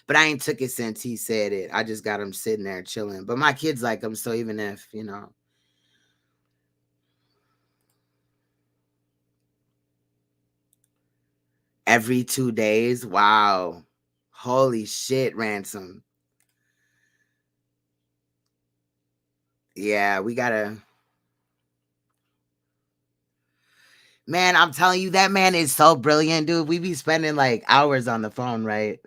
But I ain't took it since he said it. I just got him sitting there chilling. But my kids like him, so even if, every 2 days, wow. Holy shit, Ransom. Yeah, we gotta. Man, I'm telling you, that man is so brilliant, dude. We be spending like hours on the phone, right?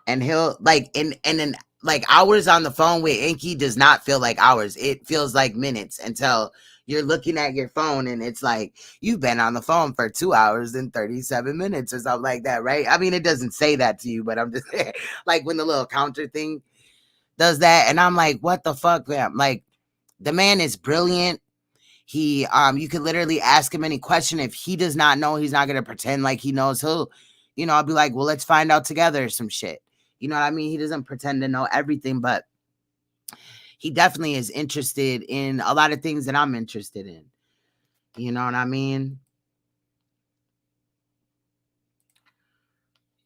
And he'll like, and then like hours on the phone with Inky does not feel like hours. It feels like minutes until you're looking at your phone and it's like, you've been on the phone for 2 hours and 37 minutes or something like that, right? I mean, it doesn't say that to you, but I'm just like when the little counter thing does that. And I'm like, what the fuck, man? Like, the man is brilliant. He, you could literally ask him any question. If he does not know, he's not going to pretend like he knows. He'll, I'll be like, well, let's find out together some shit. You know what I mean? He doesn't pretend to know everything, but he definitely is interested in a lot of things that I'm interested in. You know what I mean?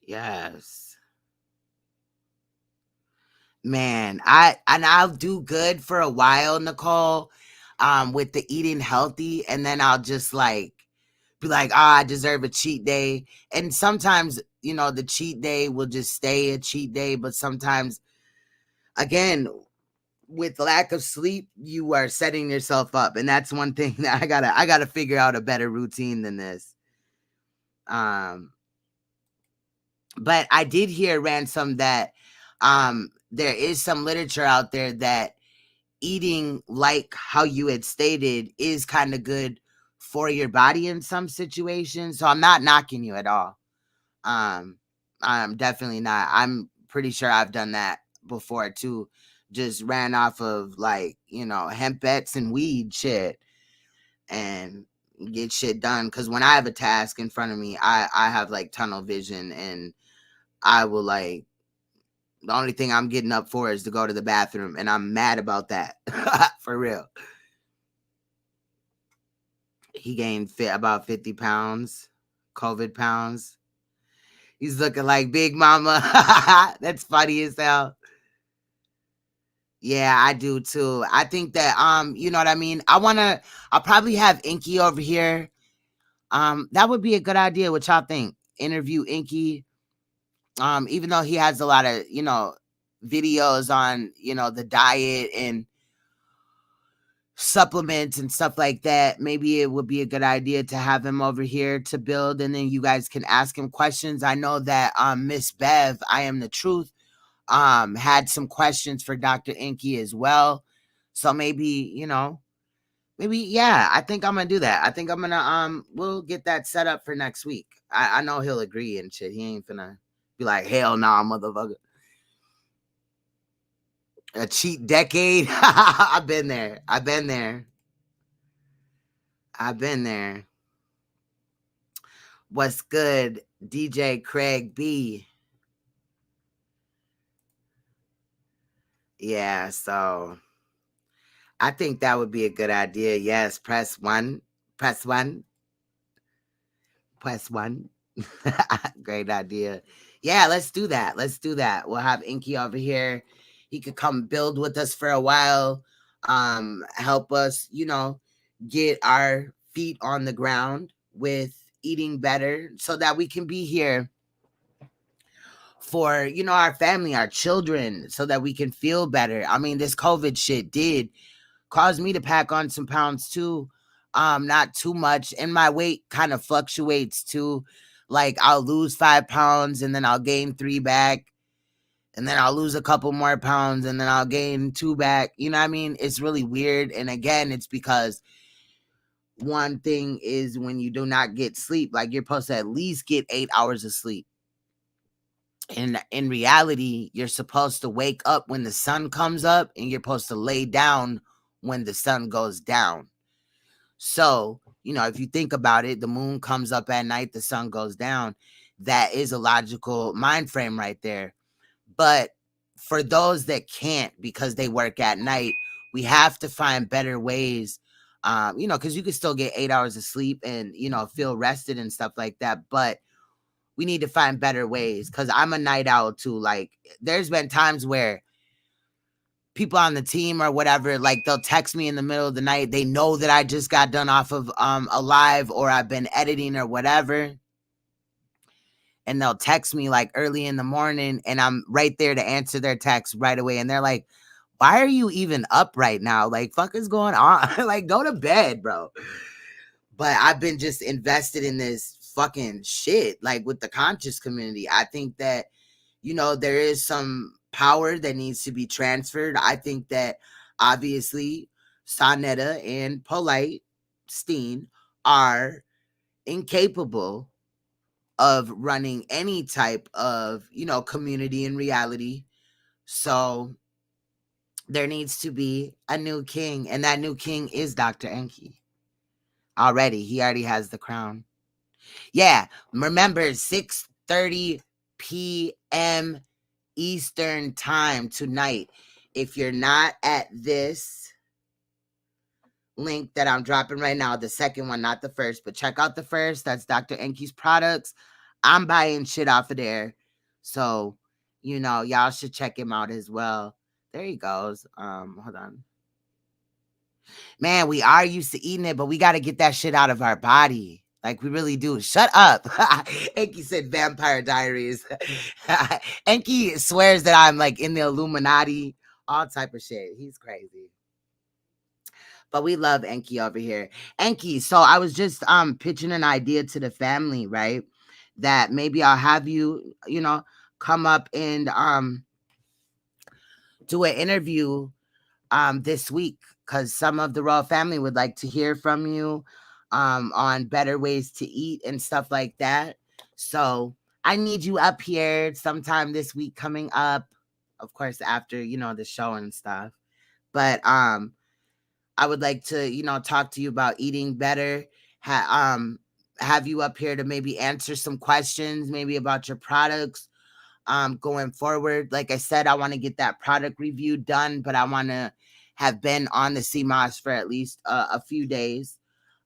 Yes. Man, I'll do good for a while, Nicole, with the eating healthy, and then I'll just like be like, I deserve a cheat day. And sometimes, the cheat day will just stay a cheat day, but sometimes, again, with lack of sleep, you are setting yourself up. And that's one thing that I gotta figure out a better routine than this. But I did hear, Ransom, that there is some literature out there that eating like how you had stated is kind of good for your body in some situations. So I'm not knocking you at all. I'm definitely not. I'm pretty sure I've done that before too. Just ran off of like, hemp bets and weed shit and get shit done. Cause when I have a task in front of me, I have like tunnel vision, and I will like, the only thing I'm getting up for is to go to the bathroom, and I'm mad about that. For real. He gained about 50 pounds, COVID pounds. He's looking like Big Mama. That's funny as hell. Yeah, I do too. I think that you know what I mean? I'll probably have Inky over here. That would be a good idea. What y'all think? Interview Inky. Even though he has a lot of, videos on, the diet and supplements and stuff like that, maybe it would be a good idea to have him over here to build, and then you guys can ask him questions. I know that Miss Bev, I Am the Truth, had some questions for Dr. Inky as well. So maybe, yeah, I think I'm gonna do that. I think I'm gonna we'll get that set up for next week. I know he'll agree and shit. He ain't gonna be like, hell nah, motherfucker. A cheat decade. I've been there. I've been there. I've been there. What's good, DJ Craig B? Yeah, so I think that would be a good idea. Yes, press one. Press one. Press one. Great idea. Yeah, let's do that. Let's do that. We'll have Inky over here. He could come build with us for a while. Help us, get our feet on the ground with eating better so that we can be here for, our family, our children, so that we can feel better. I mean, this COVID shit did cause me to pack on some pounds too. Not too much. And my weight kind of fluctuates too. Like I'll lose 5 pounds and then I'll gain 3 back. And then I'll lose a couple more pounds and then I'll gain 2 back. You know what I mean? It's really weird. And again, it's because one thing is when you do not get sleep, like you're supposed to at least get 8 hours of sleep. And in reality, you're supposed to wake up when the sun comes up and you're supposed to lay down when the sun goes down. So, if you think about it, the moon comes up at night, the sun goes down. That is a logical mind frame right there. But for those that can't because they work at night, we have to find better ways, because you can still get 8 hours of sleep and, feel rested and stuff like that. But we need to find better ways because I'm a night owl too. Like there's been times where people on the team or whatever, like they'll text me in the middle of the night. They know that I just got done off of a live or I've been editing or whatever. And they'll text me like early in the morning and I'm right there to answer their text right away. And they're like, why are you even up right now? Like, fuck is going on? Like, go to bed, bro. But I've been just invested in this fucking shit, like with the conscious community. I think that, there is some power that needs to be transferred. I think that obviously Saneter and Polite Steen are incapable of running any type of, community in reality. So there needs to be a new king, and that new king is Dr. Enki. He already has the crown. Yeah, remember 6:30 p.m. Eastern time tonight. If you're not at this link that I'm dropping right now, the second one, not the first, but check out the first. That's Dr. Enki's products. I'm buying shit off of there. So, y'all should check him out as well. There he goes. Hold on. Man, we are used to eating it, but we got to get that shit out of our body. Like we really do. Shut up. Enki said Vampire Diaries. Enki swears that I'm like in the Illuminati, all type of shit. He's crazy. But we love Enki over here. Enki, so I was just pitching an idea to the family, right? That maybe I'll have you, come up and do an interview this week because some of the royal family would like to hear from you on better ways to eat and stuff like that. So I need you up here sometime this week coming up, of course, after, the show and stuff. But I would like to, talk to you about eating better. Have you up here to maybe answer some questions, maybe about your products going forward. Like I said, I want to get that product review done, but I want to have been on the CMOS for at least a few days.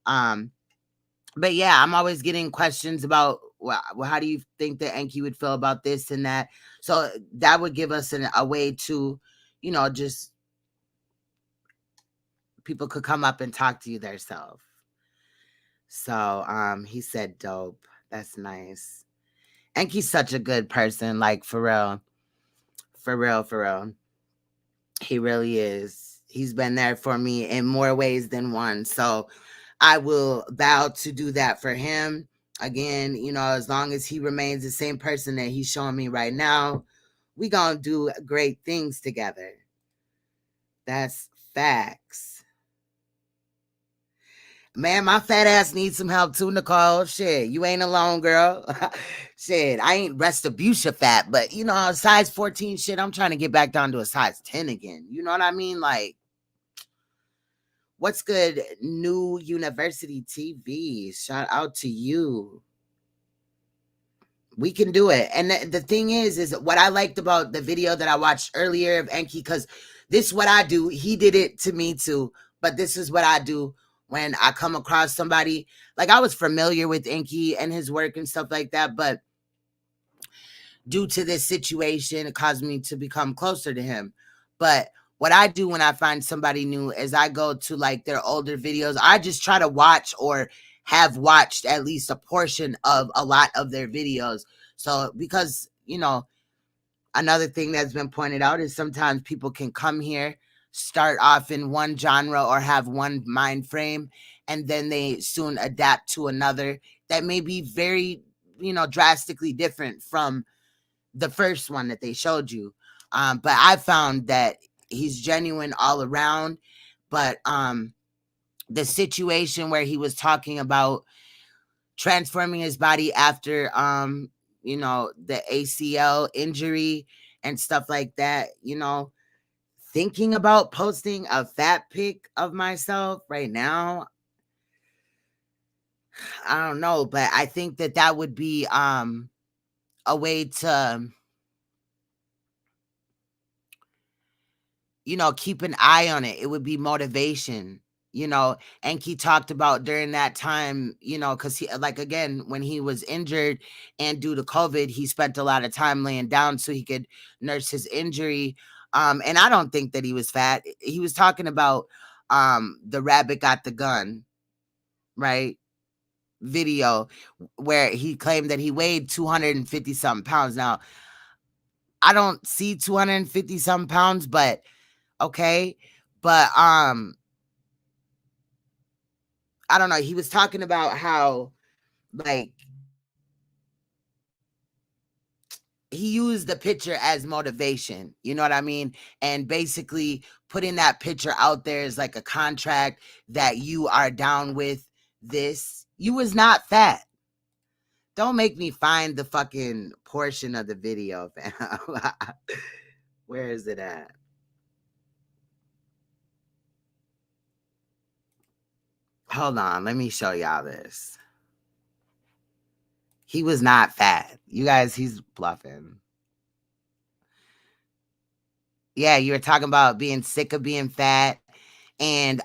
But yeah, I'm always getting questions about, well, how do you think that Enki would feel about this and that? So that would give us a way to, just people could come up and talk to you themselves. So he said dope. That's nice. And he's such a good person, like for real. For real, for real. He really is. He's been there for me in more ways than one. So I will vow to do that for him. Again, as long as he remains the same person that he's showing me right now, we gonna do great things together. That's facts. Man, my fat ass needs some help too, Nicole. Shit, you ain't alone, girl. Shit, I ain't retribution fat, but size 14 shit, I'm trying to get back down to a size 10 again. You know what I mean? Like, what's good, New University TV? Shout out to you. We can do it. And the thing is what I liked about the video that I watched earlier of Enki, because this is what I do. He did it to me too, but this is what I do when I come across somebody. Like, I was familiar with Enki and his work and stuff like that, but due to this situation, it caused me to become closer to him. But what I do when I find somebody new is I go to like their older videos. I just try to watch or have watched at least a portion of a lot of their videos. So because, another thing that's been pointed out is sometimes people can come here, start off in one genre or have one mind frame, and then they soon adapt to another that may be very, drastically different from the first one that they showed you. But I found that he's genuine all around. But the situation where he was talking about transforming his body after the ACL injury and stuff like that, thinking about posting a fat pic of myself right now, I don't know, but I think that would be a way to keep an eye on it. It would be motivation, and he talked about during that time, because he, like, again, when he was injured and due to COVID, he spent a lot of time laying down so he could nurse his injury. And I don't think that he was fat. He was talking about the rabbit got the gun, right? Video where he claimed that he weighed 250 something pounds. Now, I don't see 250 something pounds, but okay. But I don't know. He was talking about how, like, he used the picture as motivation. You know what I mean? And basically putting that picture out there is like a contract that you are down with this. You was not fat. Don't make me find the fucking portion of the video, fam. Where is it at? Hold on. Let me show y'all this. He was not fat. You guys, he's bluffing. Yeah, you were talking about being sick of being fat and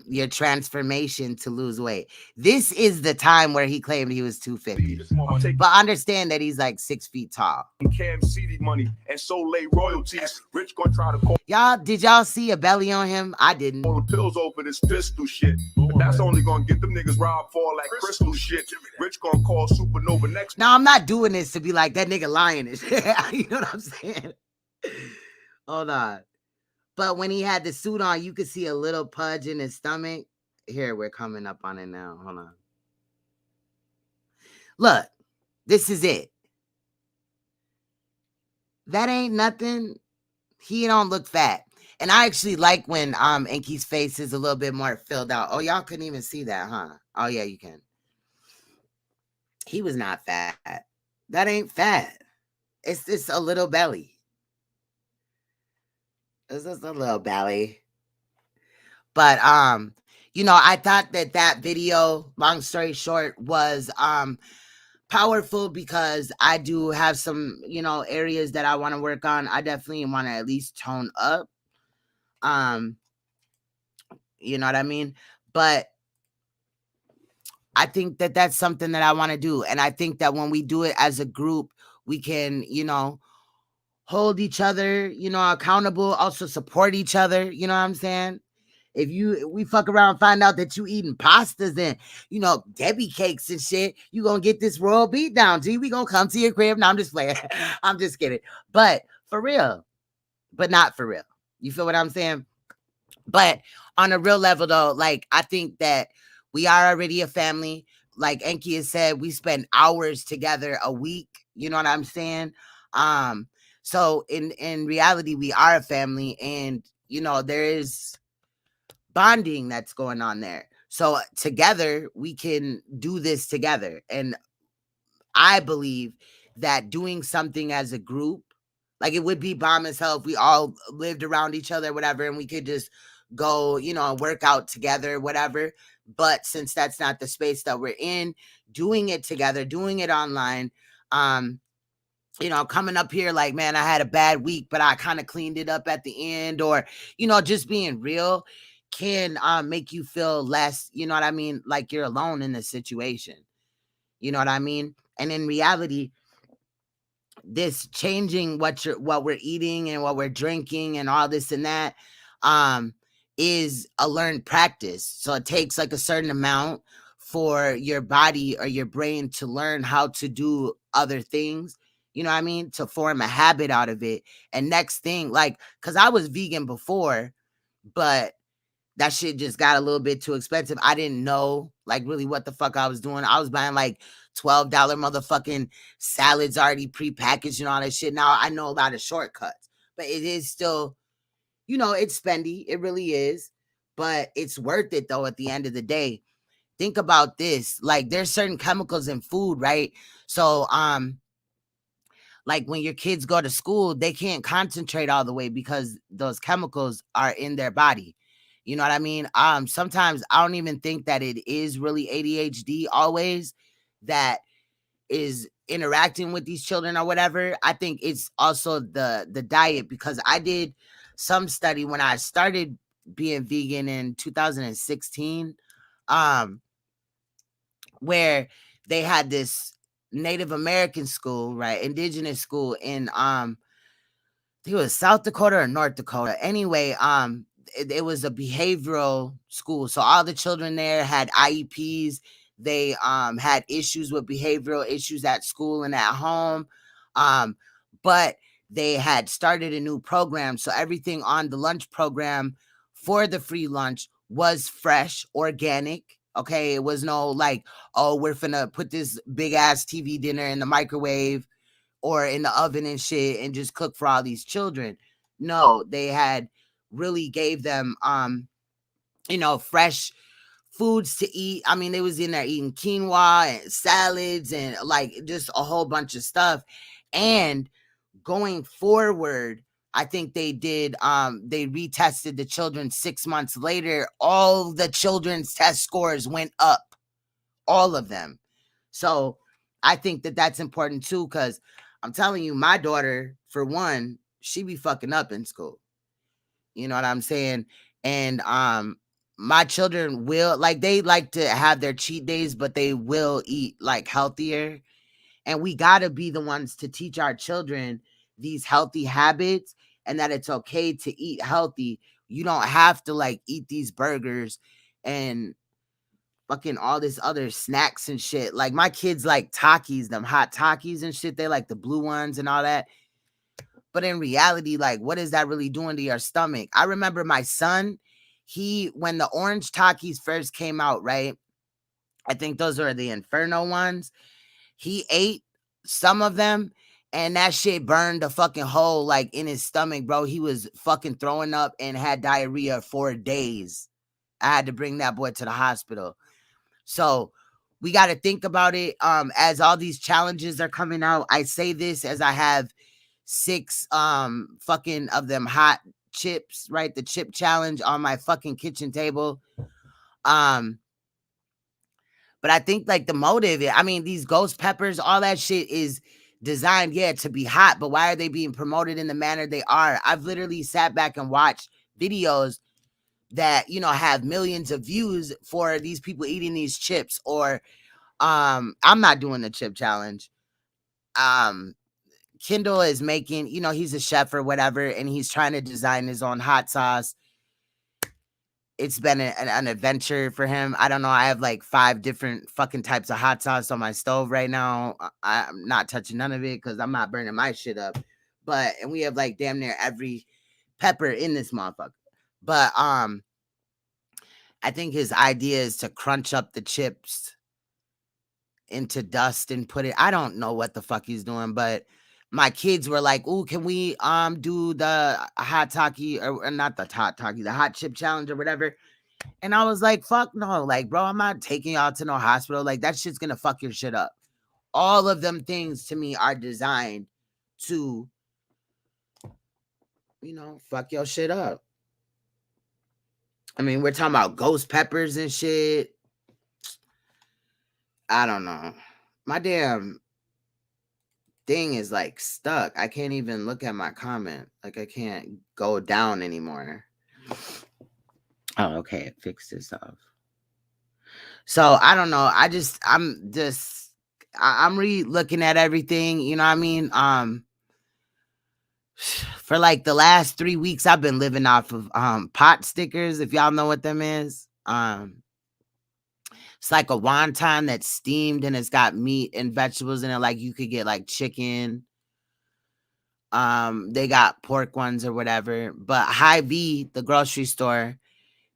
your transformation to lose weight. This is the time where he claimed he was 250. But understand that he's like 6 feet tall. Cam CD money and so lay royalties. Rich gonna try to call Did y'all see a belly on him? I didn't. all the pills over this pistol shit. But that's only gonna get them niggas robbed for like crystal shit. Rich gonna call Supernova next. Now, I'm not doing this to be like that nigga lying and shit. You know what I'm saying? Hold on. But when he had the suit on, you could see a little pudge in his stomach. Here, we're coming up on it now. Hold on. Look, this is it. That ain't nothing. He don't look fat. And I actually like when Enki's face is a little bit more filled out. Oh, y'all couldn't even see that, huh? Oh, yeah, you can. He was not fat. That ain't fat. It's just a little belly. It's just a little belly. But I thought that video, long story short, was powerful because I do have some, areas that I want to work on. I definitely want to at least tone up. You know what I mean? But I think that that's something that I want to do. And I think that when we do it as a group, we can, hold each other, accountable, also support each other. You know what I'm saying? If we fuck around and find out that you eating pastas and, you know, Debbie cakes and shit, you gonna get this royal beat down, G. We gonna come to your crib. No, I'm just playing. I'm just kidding. But for real, but not for real. You feel what I'm saying? But on a real level though, like I think that we are already a family. Like Enki has said, we spend hours together a week. You know what I'm saying? So in reality, we are a family, and you know, there is bonding that's going on there. So together we can do this together. And I believe that doing something as a group, like it would be bomb as hell if we all lived around each other, whatever, and we could just go, you know, work out together, whatever. But since that's not the space that we're in, doing it together, doing it online, you know, coming up here like, man, I had a bad week, but I kind of cleaned it up at the end, or, you know, just being real can make you feel less, you know what I mean? Like you're alone in the situation. You know what I mean? And in reality, this changing what we're eating and what we're drinking and all this and that is a learned practice. So it takes like a certain amount for your body or your brain to learn how to do other things, you know what I mean, to form a habit out of it. And next thing, like, because I was vegan before, but that shit just got a little bit too expensive. I didn't know like really what the fuck I was doing. I was buying like $12 motherfucking salads already prepackaged and all that shit. Now I know a lot of shortcuts, but it is still, you know, it's spendy. It really is. But it's worth it though at the end of the day. Think about this. Like there's certain chemicals in food, right? So like when your kids go to school, they can't concentrate all the way because those chemicals are in their body. You know what I mean? Sometimes I don't even think that it is really ADHD always that is interacting with these children or whatever. I think it's also the diet, because I did some study when I started being vegan in 2016, where they had this Native American school, right? Indigenous school in I think it was South Dakota or North Dakota. Anyway, it was a behavioral school. So all the children there had IEPs. They had issues with behavioral issues at school and at home. But they had started a new program. So everything on the lunch program for the free lunch was fresh, organic. Okay. It was no like, oh, we're finna put this big ass TV dinner in the microwave or in the oven and shit and just cook for all these children. No, they had really gave them you know, fresh foods to eat. I mean, they was in there eating quinoa and salads and like just a whole bunch of stuff. And going forward, I think they did they retested the children 6 months later. All the children's test scores went up, all of them. So I think that that's important too, because I'm telling you, my daughter, for one, she be fucking up in school. You know what I'm saying? And my children will, like, they like to have their cheat days, but they will eat like healthier. And we got to be the ones to teach our children these healthy habits, and that it's okay to eat healthy. You don't have to like eat these burgers and fucking all this other snacks and shit. Like my kids like Takis, them hot Takis and shit. They like the blue ones and all that. But in reality, like, what is that really doing to your stomach? I remember my son, when the orange Takis first came out, right? I think those are the Inferno ones. He ate some of them, and that shit burned a fucking hole like in his stomach, bro. He was fucking throwing up and had diarrhea for days. I had to bring that boy to the hospital. So we got to think about it. As all these challenges are coming out, I say this as I have 6 fucking of them hot chips, right? The chip challenge on my fucking kitchen table. But I think like the motive, I mean, these ghost peppers, all that shit is designed, yeah, to be hot, but why are they being promoted in the manner they are? I've literally sat back and watched videos that, you know, have millions of views for these people eating these chips. Or I'm not doing the chip challenge. Kendall is making, you know, he's a chef or whatever, and he's trying to design his own hot sauce. it's been an adventure for him. I don't know. I have like 5 different fucking types of hot sauce on my stove right now. I'm not touching none of it because I'm not burning my shit up. And we have like damn near every pepper in this motherfucker. But I think his idea is to crunch up the chips into dust and put it. I don't know what the fuck he's doing, but my kids were like, "Ooh, can we do the hot talkie or not the hot talkie, the hot chip challenge or whatever?" And I was like, "Fuck no, like, bro, I'm not taking y'all to no hospital. Like, that shit's gonna fuck your shit up." All of them things to me are designed to, fuck your shit up. I mean, we're talking about ghost peppers and shit. I don't know. My damn thing is like stuck. I can't even look at my comment. Like, I can't go down anymore. Oh, okay. It fixed itself. So I don't know. I'm re-looking at everything. You know what I mean? For like the last 3 weeks, I've been living off of pot stickers. If y'all know what them is. It's like a wonton that's steamed and it's got meat and vegetables in it. Like you could get like chicken. They got pork ones or whatever. But Hy-Vee, the grocery store,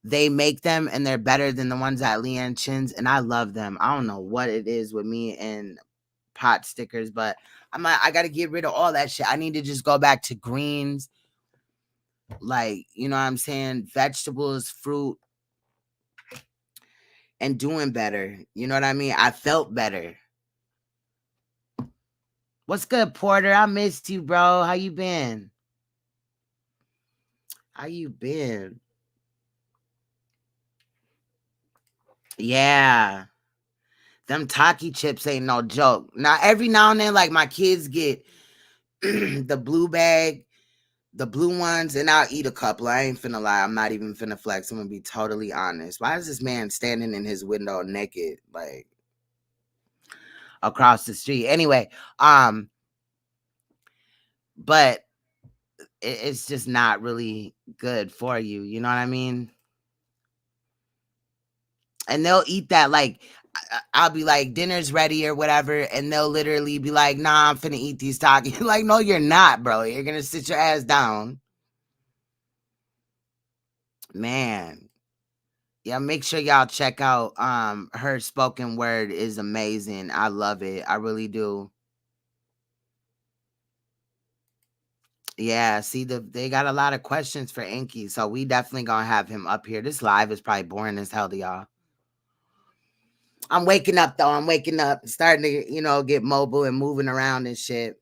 they make them and they're better than the ones at Leanne Chin's. And I love them. I don't know what it is with me and pot stickers, but I got to get rid of all that shit. I need to just go back to greens. Like, you know what I'm saying? Vegetables, fruit. And doing better. You know what I mean? I felt better. What's good, Porter? I missed you, bro. How you been? How you been? Yeah. Them Taki chips ain't no joke. Now, every now and then, like, my kids get the blue bag, the blue ones, and I'll eat a couple. I ain't finna lie. I'm not even finna flex. I'm gonna be totally honest. Why is this man standing in his window naked, like, across the street? Anyway, but it's just not really good for you. You know what I mean? And they'll eat that, like, I'll be like, dinner's ready or whatever, and they'll literally be like, nah, I'm finna eat these tacos. Like, no, you're not, bro. You're gonna sit your ass down. Man. Yeah, make sure y'all check out her spoken word is amazing. I love it. I really do. Yeah, see, they got a lot of questions for Inky, so we definitely gonna have him up here. This live is probably boring as hell to y'all. I'm waking up, though. I'm waking up, starting to, get mobile and moving around and shit.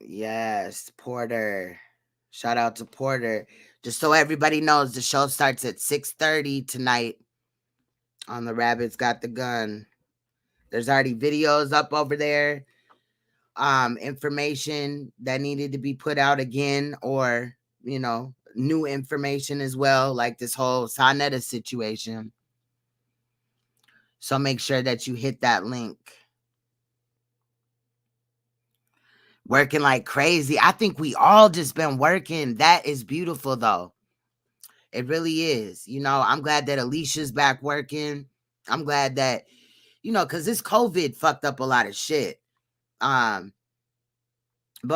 Yes, Porter. Shout out to Porter. Just so everybody knows, the show starts at 6:30 tonight on The Rabbits Got the Gun. There's already videos up over there. Information that needed to be put out again, or, new information as well, like this whole Saneter situation. So make sure that you hit that link. Working like crazy. I think we all just been working. That is beautiful, though. It really is. I'm glad that Alicia's back working. I'm glad that, because this COVID fucked up a lot of shit. But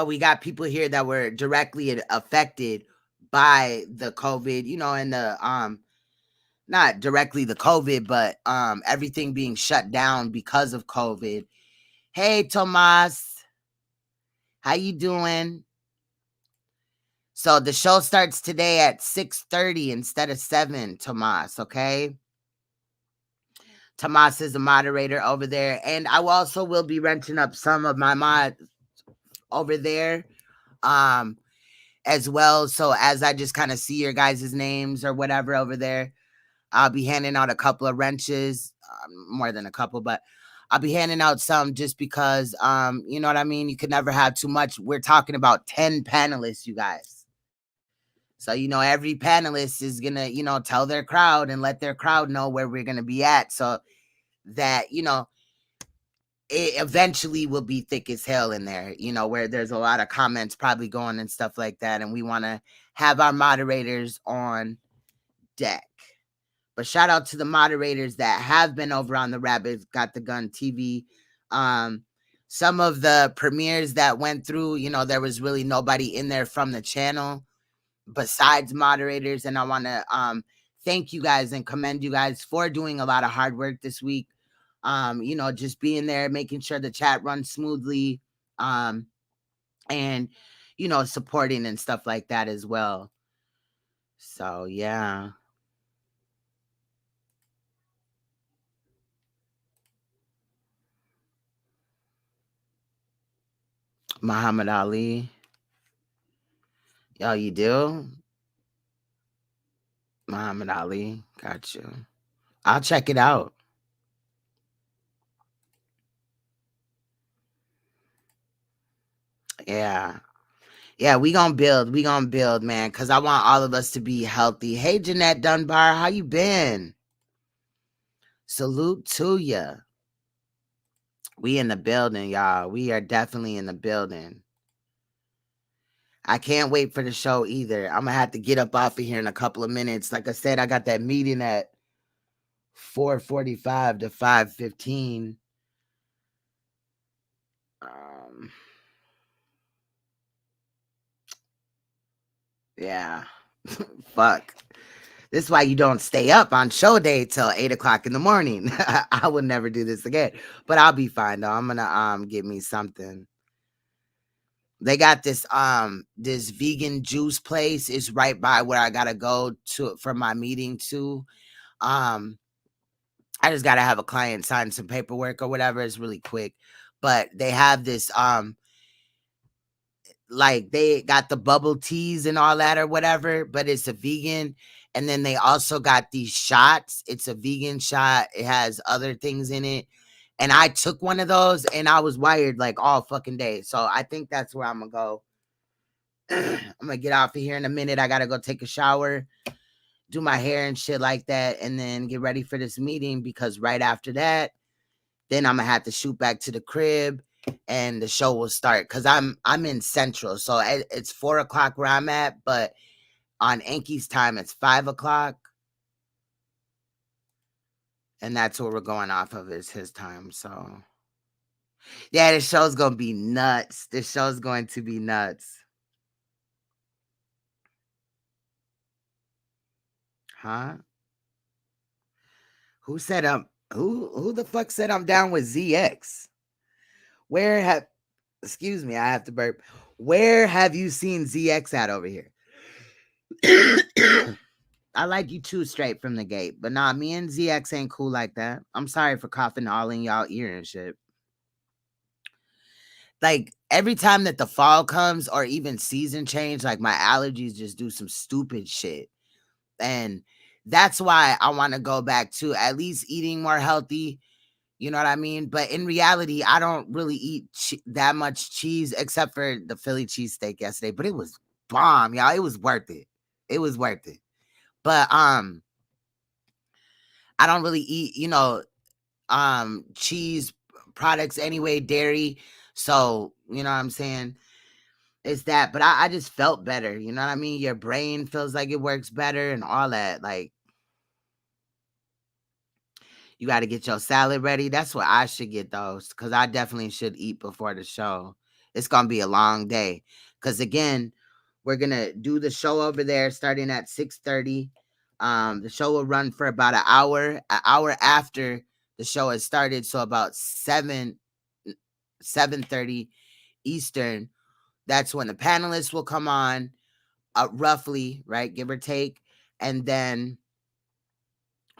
we got people here that were directly affected by the COVID, and the not directly the COVID, but everything being shut down because of COVID. Hey, Tomas. How you doing? So the show starts today at 6:30 instead of 7, Tomas, okay? Tomas is a moderator over there. And I also will be renting up some of my mods over there as well. So as I just kind of see your guys' names or whatever over there, I'll be handing out a couple of wrenches, more than a couple, but I'll be handing out some just because, you know what I mean? You could never have too much. We're talking about 10 panelists, you guys. So, every panelist is going to, tell their crowd and let their crowd know where we're going to be at. So that, it eventually will be thick as hell in there, you know, where there's a lot of comments probably going and stuff like that. And we want to have our moderators on deck. But shout out to the moderators that have been over on the Rabbits Got the Gun TV. Some of the premieres that went through, you know, there was really nobody in there from the channel besides moderators. And I want to thank you guys and commend you guys for doing a lot of hard work this week. You know, just being there, making sure the chat runs smoothly, and, you know, supporting and stuff like that as well. So, yeah. Muhammad Ali. Oh, you do? Muhammad Ali. Got you. I'll check it out. Yeah. Yeah, we gonna build, man, because I want all of us to be healthy. Hey, Jeanette Dunbar, how you been? Salute to ya. We in the building, y'all. We are definitely in the building. I can't wait for the show either. I'm gonna have to get up off of here in a couple of minutes. Like I said, I got that meeting at 4:45 to 5:15. Yeah. Fuck. This is why you don't stay up on show day till 8 o'clock in the morning. I would never do this again, but I'll be fine though. I'm gonna get me something. They got this this vegan juice place is right by where I gotta go to for my meeting too. I just gotta have a client sign some paperwork or whatever. It's really quick, but they have this like they got the bubble teas and all that or whatever, but it's a vegan. And then they also got these shots. It's a vegan shot. It has other things in it. And I took one of those and I was wired like all fucking day. So I think that's where I'm gonna go. I'm gonna get off of here in a minute. I gotta go take a shower, do my hair and shit like that, and then get ready for this meeting because right after that, then I'm gonna have to shoot back to the crib and the show will start because I'm in Central. So it's 4 o'clock where I'm at, but on Enki's time, it's 5 o'clock. And that's what we're going off of is his time. So, yeah, this show's going to be nuts. This show's going to be nuts. Huh? Who said who the fuck said I'm down with ZX? Excuse me, I have to burp. Where have you seen ZX at over here? I like you too straight from the gate, but nah, me and ZX ain't cool like that. I'm sorry for coughing all in y'all ear and shit. Like every time that the fall comes or even season change, like my allergies just do some stupid shit. And that's why I want to go back to at least eating more healthy. You know what I mean? But in reality, I don't really eat that much cheese except for the Philly cheesesteak yesterday. But it was bomb, y'all. It was worth it. It was worth it. But I don't really eat, you know, cheese products anyway, dairy. So, you know what I'm saying? It's that. But I just felt better. You know what I mean? Your brain feels like it works better and all that. Like, you got to get your salad ready. That's what I should get those because I definitely should eat before the show. It's going to be a long day because, again, we're going to do the show over there starting at 6:30. The show will run for about an hour after the show has started. So about 7:30 Eastern. That's when the panelists will come on, roughly, right? Give or take. And then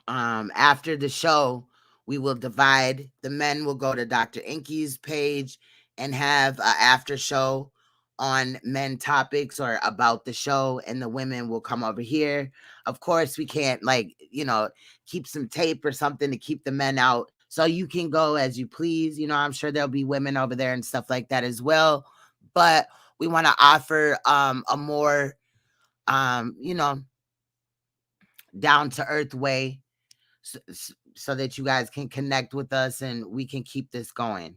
after the show, we will divide. The men will go to Dr. Inky's page and have an after show on men topics or about the show, and the women will come over here. Of course, we can't keep some tape or something to keep the men out. So you can go as you please. You know, I'm sure there'll be women over there and stuff like that as well. But we want to offer a more down to earth way, so that you guys can connect with us and we can keep this going.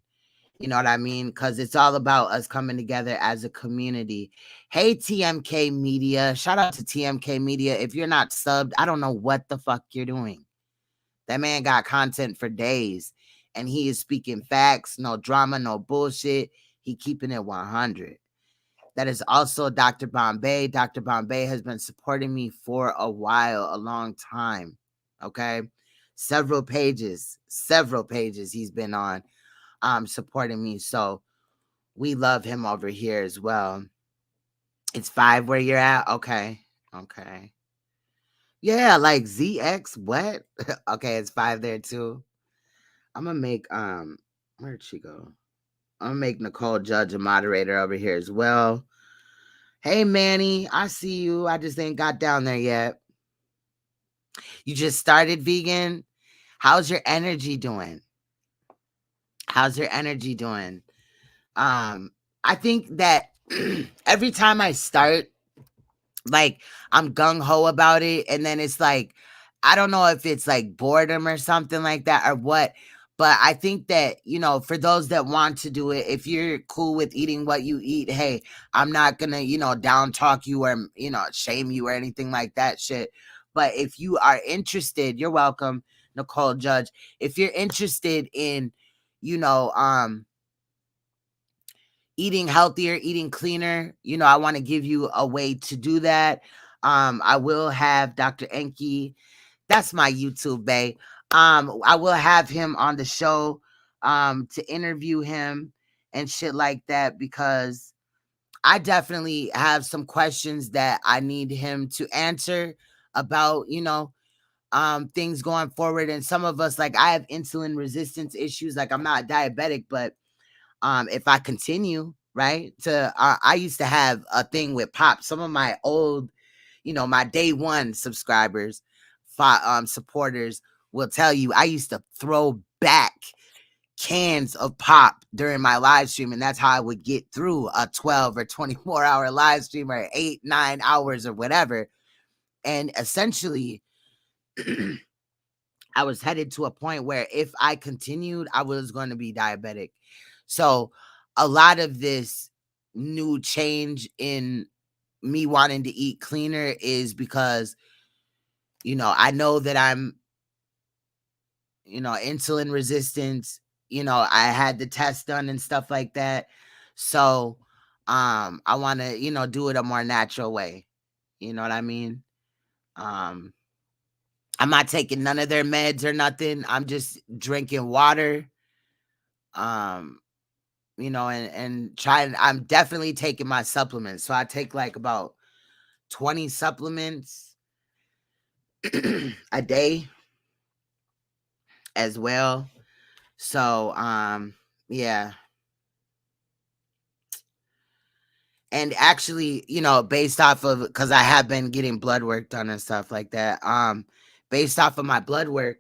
You know what I mean? Because it's all about us coming together as a community. Hey, TMK Media. Shout out to TMK Media. If you're not subbed, I don't know what the fuck you're doing. That man got content for days. And he is speaking facts, no drama, no bullshit. He keeping it 100. That is also Dr. Bombay. Dr. Bombay has been supporting me for a while, a long time. Okay? Several pages he's been on supporting me. So we love him over here as well. It's 5 where you're at? Okay. Yeah, like ZX, what? Okay, it's 5 there too. I'm gonna make where'd she go? I'm gonna make Nicole Judge a moderator over here as well. Hey Manny, I see you. I just ain't got down there yet. You just started vegan. How's your energy doing? I think that every time I start, like, I'm gung-ho about it, and then it's like, I don't know if it's like boredom or something like that or what, but I think that, for those that want to do it, if you're cool with eating what you eat, hey, I'm not gonna, down talk you or, shame you or anything like that shit. But if you are interested, you're welcome, Nicole Judge. If you're interested in, eating healthier, eating cleaner, I want to give you a way to do that. I will have Dr. Enki. That's my YouTube bae. I will have him on the show to interview him and shit like that, because I definitely have some questions that I need him to answer about, things going forward. And some of us, like, I have insulin resistance issues. Like, I'm not diabetic, but if I continue, right, I used to have a thing with Pop. Some of my old, my day one subscribers, supporters will tell you I used to throw back cans of Pop during my live stream, and that's how I would get through a 12 or 24-hour live stream, or 8-9 hours or whatever. And essentially, I was headed to a point where if I continued, I was going to be diabetic. So a lot of this new change in me wanting to eat cleaner is because, I know that I'm, insulin resistance, I had the test done and stuff like that. So I want to, do it a more natural way. You know what I mean? I'm not taking none of their meds or nothing. I'm just drinking water. And trying, I'm definitely taking my supplements. So I take like about 20 supplements a day as well. So, yeah. And actually, based off of, because I have been getting blood work done and stuff like that. Based off of my blood work,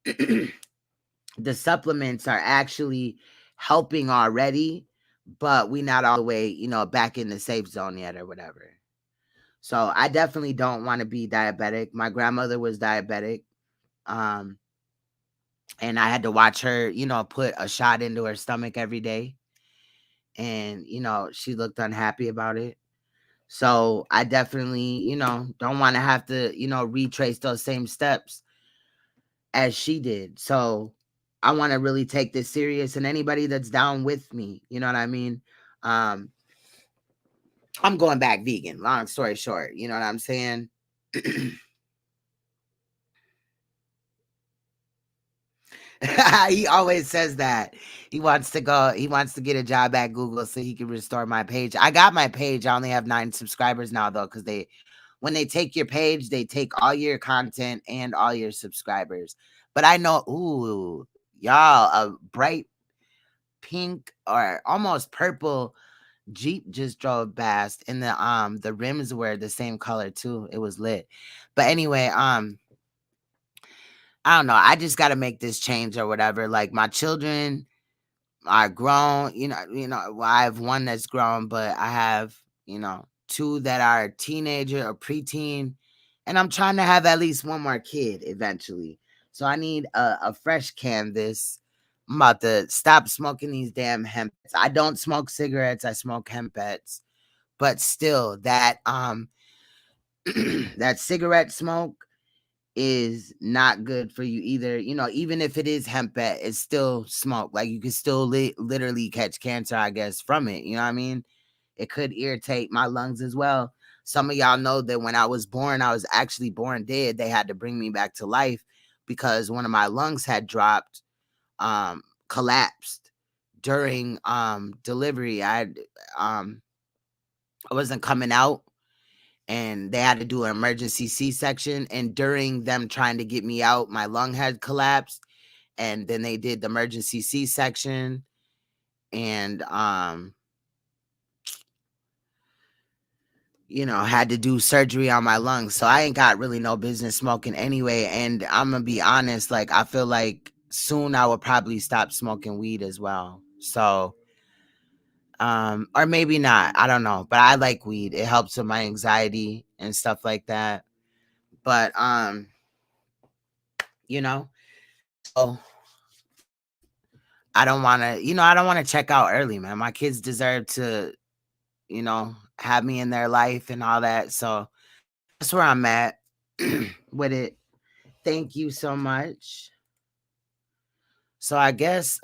the supplements are actually helping already, but we not all the way, back in the safe zone yet or whatever. So I definitely don't want to be diabetic. My grandmother was diabetic. And I had to watch her, put a shot into her stomach every day. And, she looked unhappy about it. So I definitely, don't want to have to, retrace those same steps as she did. So I want to really take this serious, and anybody that's down with me, you know what I mean? I'm going back vegan, long story short, you know what I'm saying? He always says that he wants to get a job at Google so he can restore my page. I got my page. I only have 9 subscribers now though, because when they take your page, they take all your content and all your subscribers. But I know, ooh, y'all, a bright pink or almost purple Jeep just drove past, and the rims were the same color too. It was lit. But anyway, I don't know. I just got to make this change or whatever. Like, my children are grown, well, I have one that's grown, but I have, 2 that are teenager or preteen, and I'm trying to have at least one more kid eventually. So I need a fresh canvas. I'm about to stop smoking these damn hempets. I don't smoke cigarettes. I smoke hempets. But still, that that cigarette smoke is not good for you either. You know, even if it is hempet, it's still smoke. Like you can still literally catch cancer, I guess, from it. You know what I mean? It could irritate my lungs as well. Some of y'all know that when I was born, I was actually born dead. They had to bring me back to life because one of my lungs had dropped, collapsed during delivery. I wasn't coming out and they had to do an emergency C-section. And during them trying to get me out, my lung had collapsed. And then they did the emergency C-section. And you know, had to do surgery on my lungs. So I ain't got really no business smoking anyway. And I'm gonna be honest, like I feel like soon I will probably stop smoking weed as well. So or maybe not. I don't know. But I like weed. It helps with my anxiety and stuff like that. But you know, so I don't wanna, I don't want to check out early, man. My kids deserve to, have me in their life and all that. So that's where I'm at with it. Thank you so much. So I guess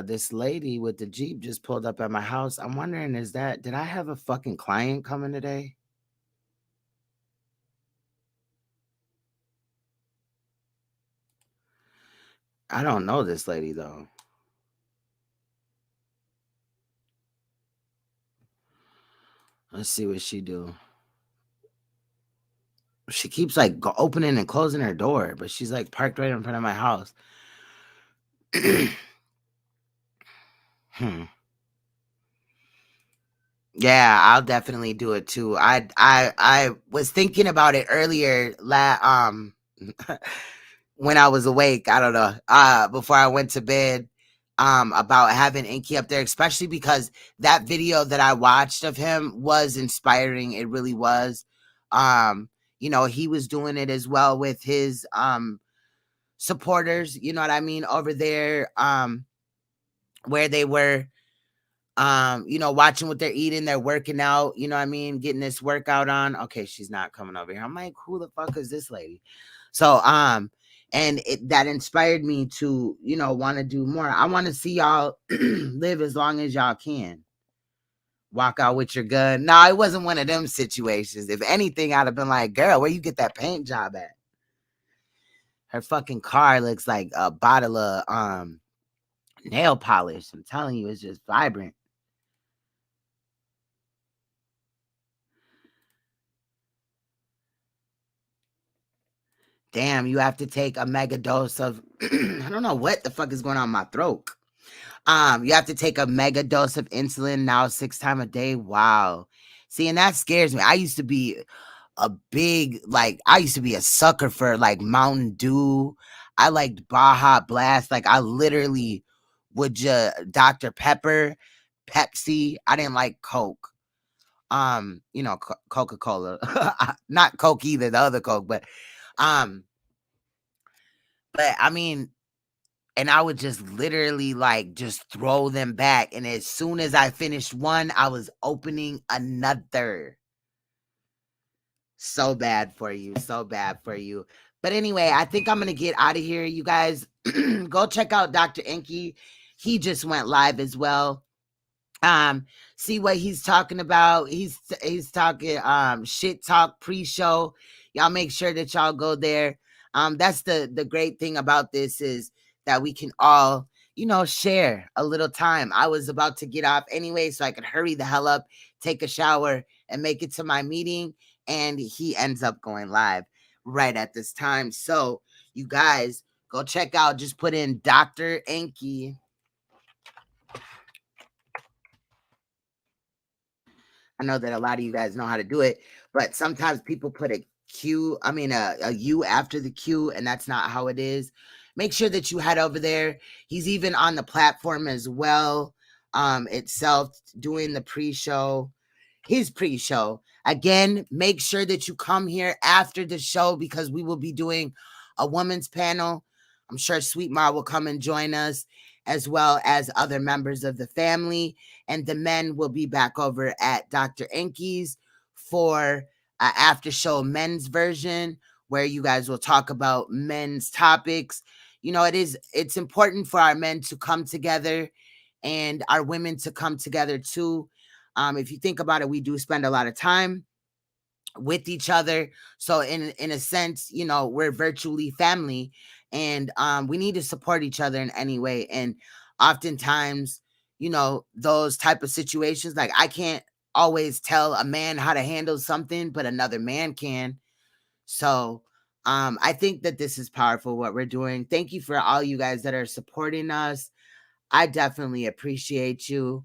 this lady with the Jeep just pulled up at my house. I'm wondering, did I have a fucking client coming today? I don't know this lady though. Let's see what she do. She keeps like opening and closing her door, but she's like parked right in front of my house. Yeah, I'll definitely do it too. I was thinking about it earlier when I was awake, I don't know, before I went to bed, about having Inky up there, especially because that video that I watched of him was inspiring. It really was. He was doing it as well with his supporters, you know what I mean, over there, where they were watching what they're eating, they're working out, you know what I mean, getting this workout on. Okay, she's not coming over here. I'm like, who the fuck is this lady? So and that inspired me to want to do more. I want to see y'all live as long as y'all can. Walk out with your gun. No, it wasn't one of them situations. If anything, I'd have been like, girl, where you get that paint job at? Her fucking car looks like a bottle of nail polish. I'm telling you, it's just vibrant. Damn, you have to take a mega dose of I don't know what the fuck is going on in my throat. You have to take a mega dose of insulin now 6 times a day. Wow. See, and that scares me. I used to be a sucker for like Mountain Dew. I liked Baja Blast. Like I literally would just Dr. Pepper, Pepsi. I didn't like Coke. Coca-Cola. Not Coke either, the other Coke, but I mean, and I would just literally like just throw them back. And as soon as I finished one, I was opening another. So bad for you. So bad for you. But anyway, I think I'm going to get out of here. You guys go check out Dr. Inky. He just went live as well. See what he's talking about. He's talking shit talk pre-show. Y'all make sure that y'all go there. That's the great thing about this is that we can all, share a little time. I was about to get off anyway, so I could hurry the hell up, take a shower, and make it to my meeting. And he ends up going live right at this time. So you guys go check out, just put in Dr. Inky. I know that a lot of you guys know how to do it, but sometimes people put a U after the Q, and that's not how it is. Make sure that you head over there. He's even on the platform as well, itself, doing the pre-show, his pre-show. Again, make sure that you come here after the show because we will be doing a women's panel. I'm sure Sweet Ma will come and join us, as well as other members of the family. And the men will be back over at Dr. Enki's for after show men's version, where you guys will talk about men's topics. You know, it's important for our men to come together and our women to come together too. If you think about it, we do spend a lot of time with each other. So in a sense, you know, we're virtually family, and we need to support each other in any way. And oftentimes, you know, those type of situations, like I can't always tell a man how to handle something, but another man can. So I think that this is powerful what we're doing. Thank you for all you guys that are supporting us. I definitely appreciate you.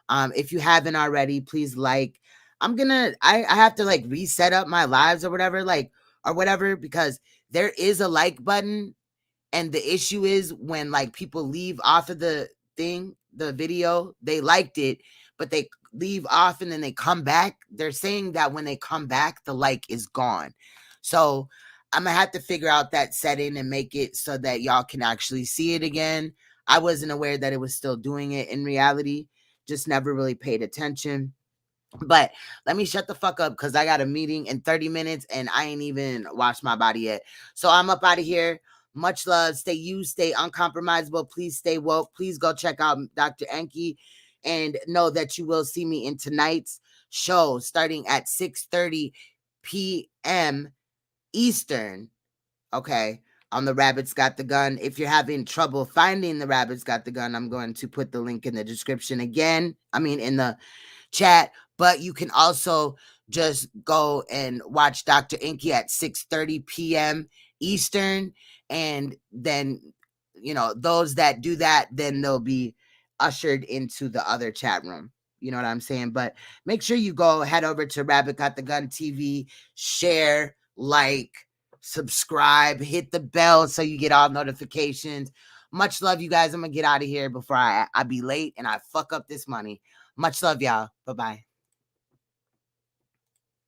If you haven't already, please like. I have to like reset up my lives or whatever, because there is a like button, and the issue is when like people leave off of the video, they liked it, but they leave off and then they come back. They're saying that when they come back, the like is gone. So I'm gonna have to figure out that setting and make it so that y'all can actually see it again. I wasn't aware that it was still doing it in reality, just never really paid attention. But let me shut the fuck up, because I got a meeting in 30 minutes and I ain't even washed my body yet. So I'm up out of here. Much love. Stay you, stay uncompromisable. Please stay woke. Please go check out Dr. Enki, and know that you will see me in tonight's show starting at 6:30 p.m. Eastern. Okay. On the Rabbits Got the Gun. If you're having trouble finding the Rabbits Got the Gun, I'm going to put the link in the description again. In the chat. But you can also just go and watch Dr. Enki at 6:30 p.m. Eastern. And then, you know, those that do that, then they'll be ushered into the other chat room. You know what I'm saying? But make sure you go head over to Rabbit Got the Gun TV, share, like, subscribe, hit the bell so you get all notifications. Much love, you guys. I'm going to get out of here before I be late and I fuck up this money. Much love, y'all. Bye-bye.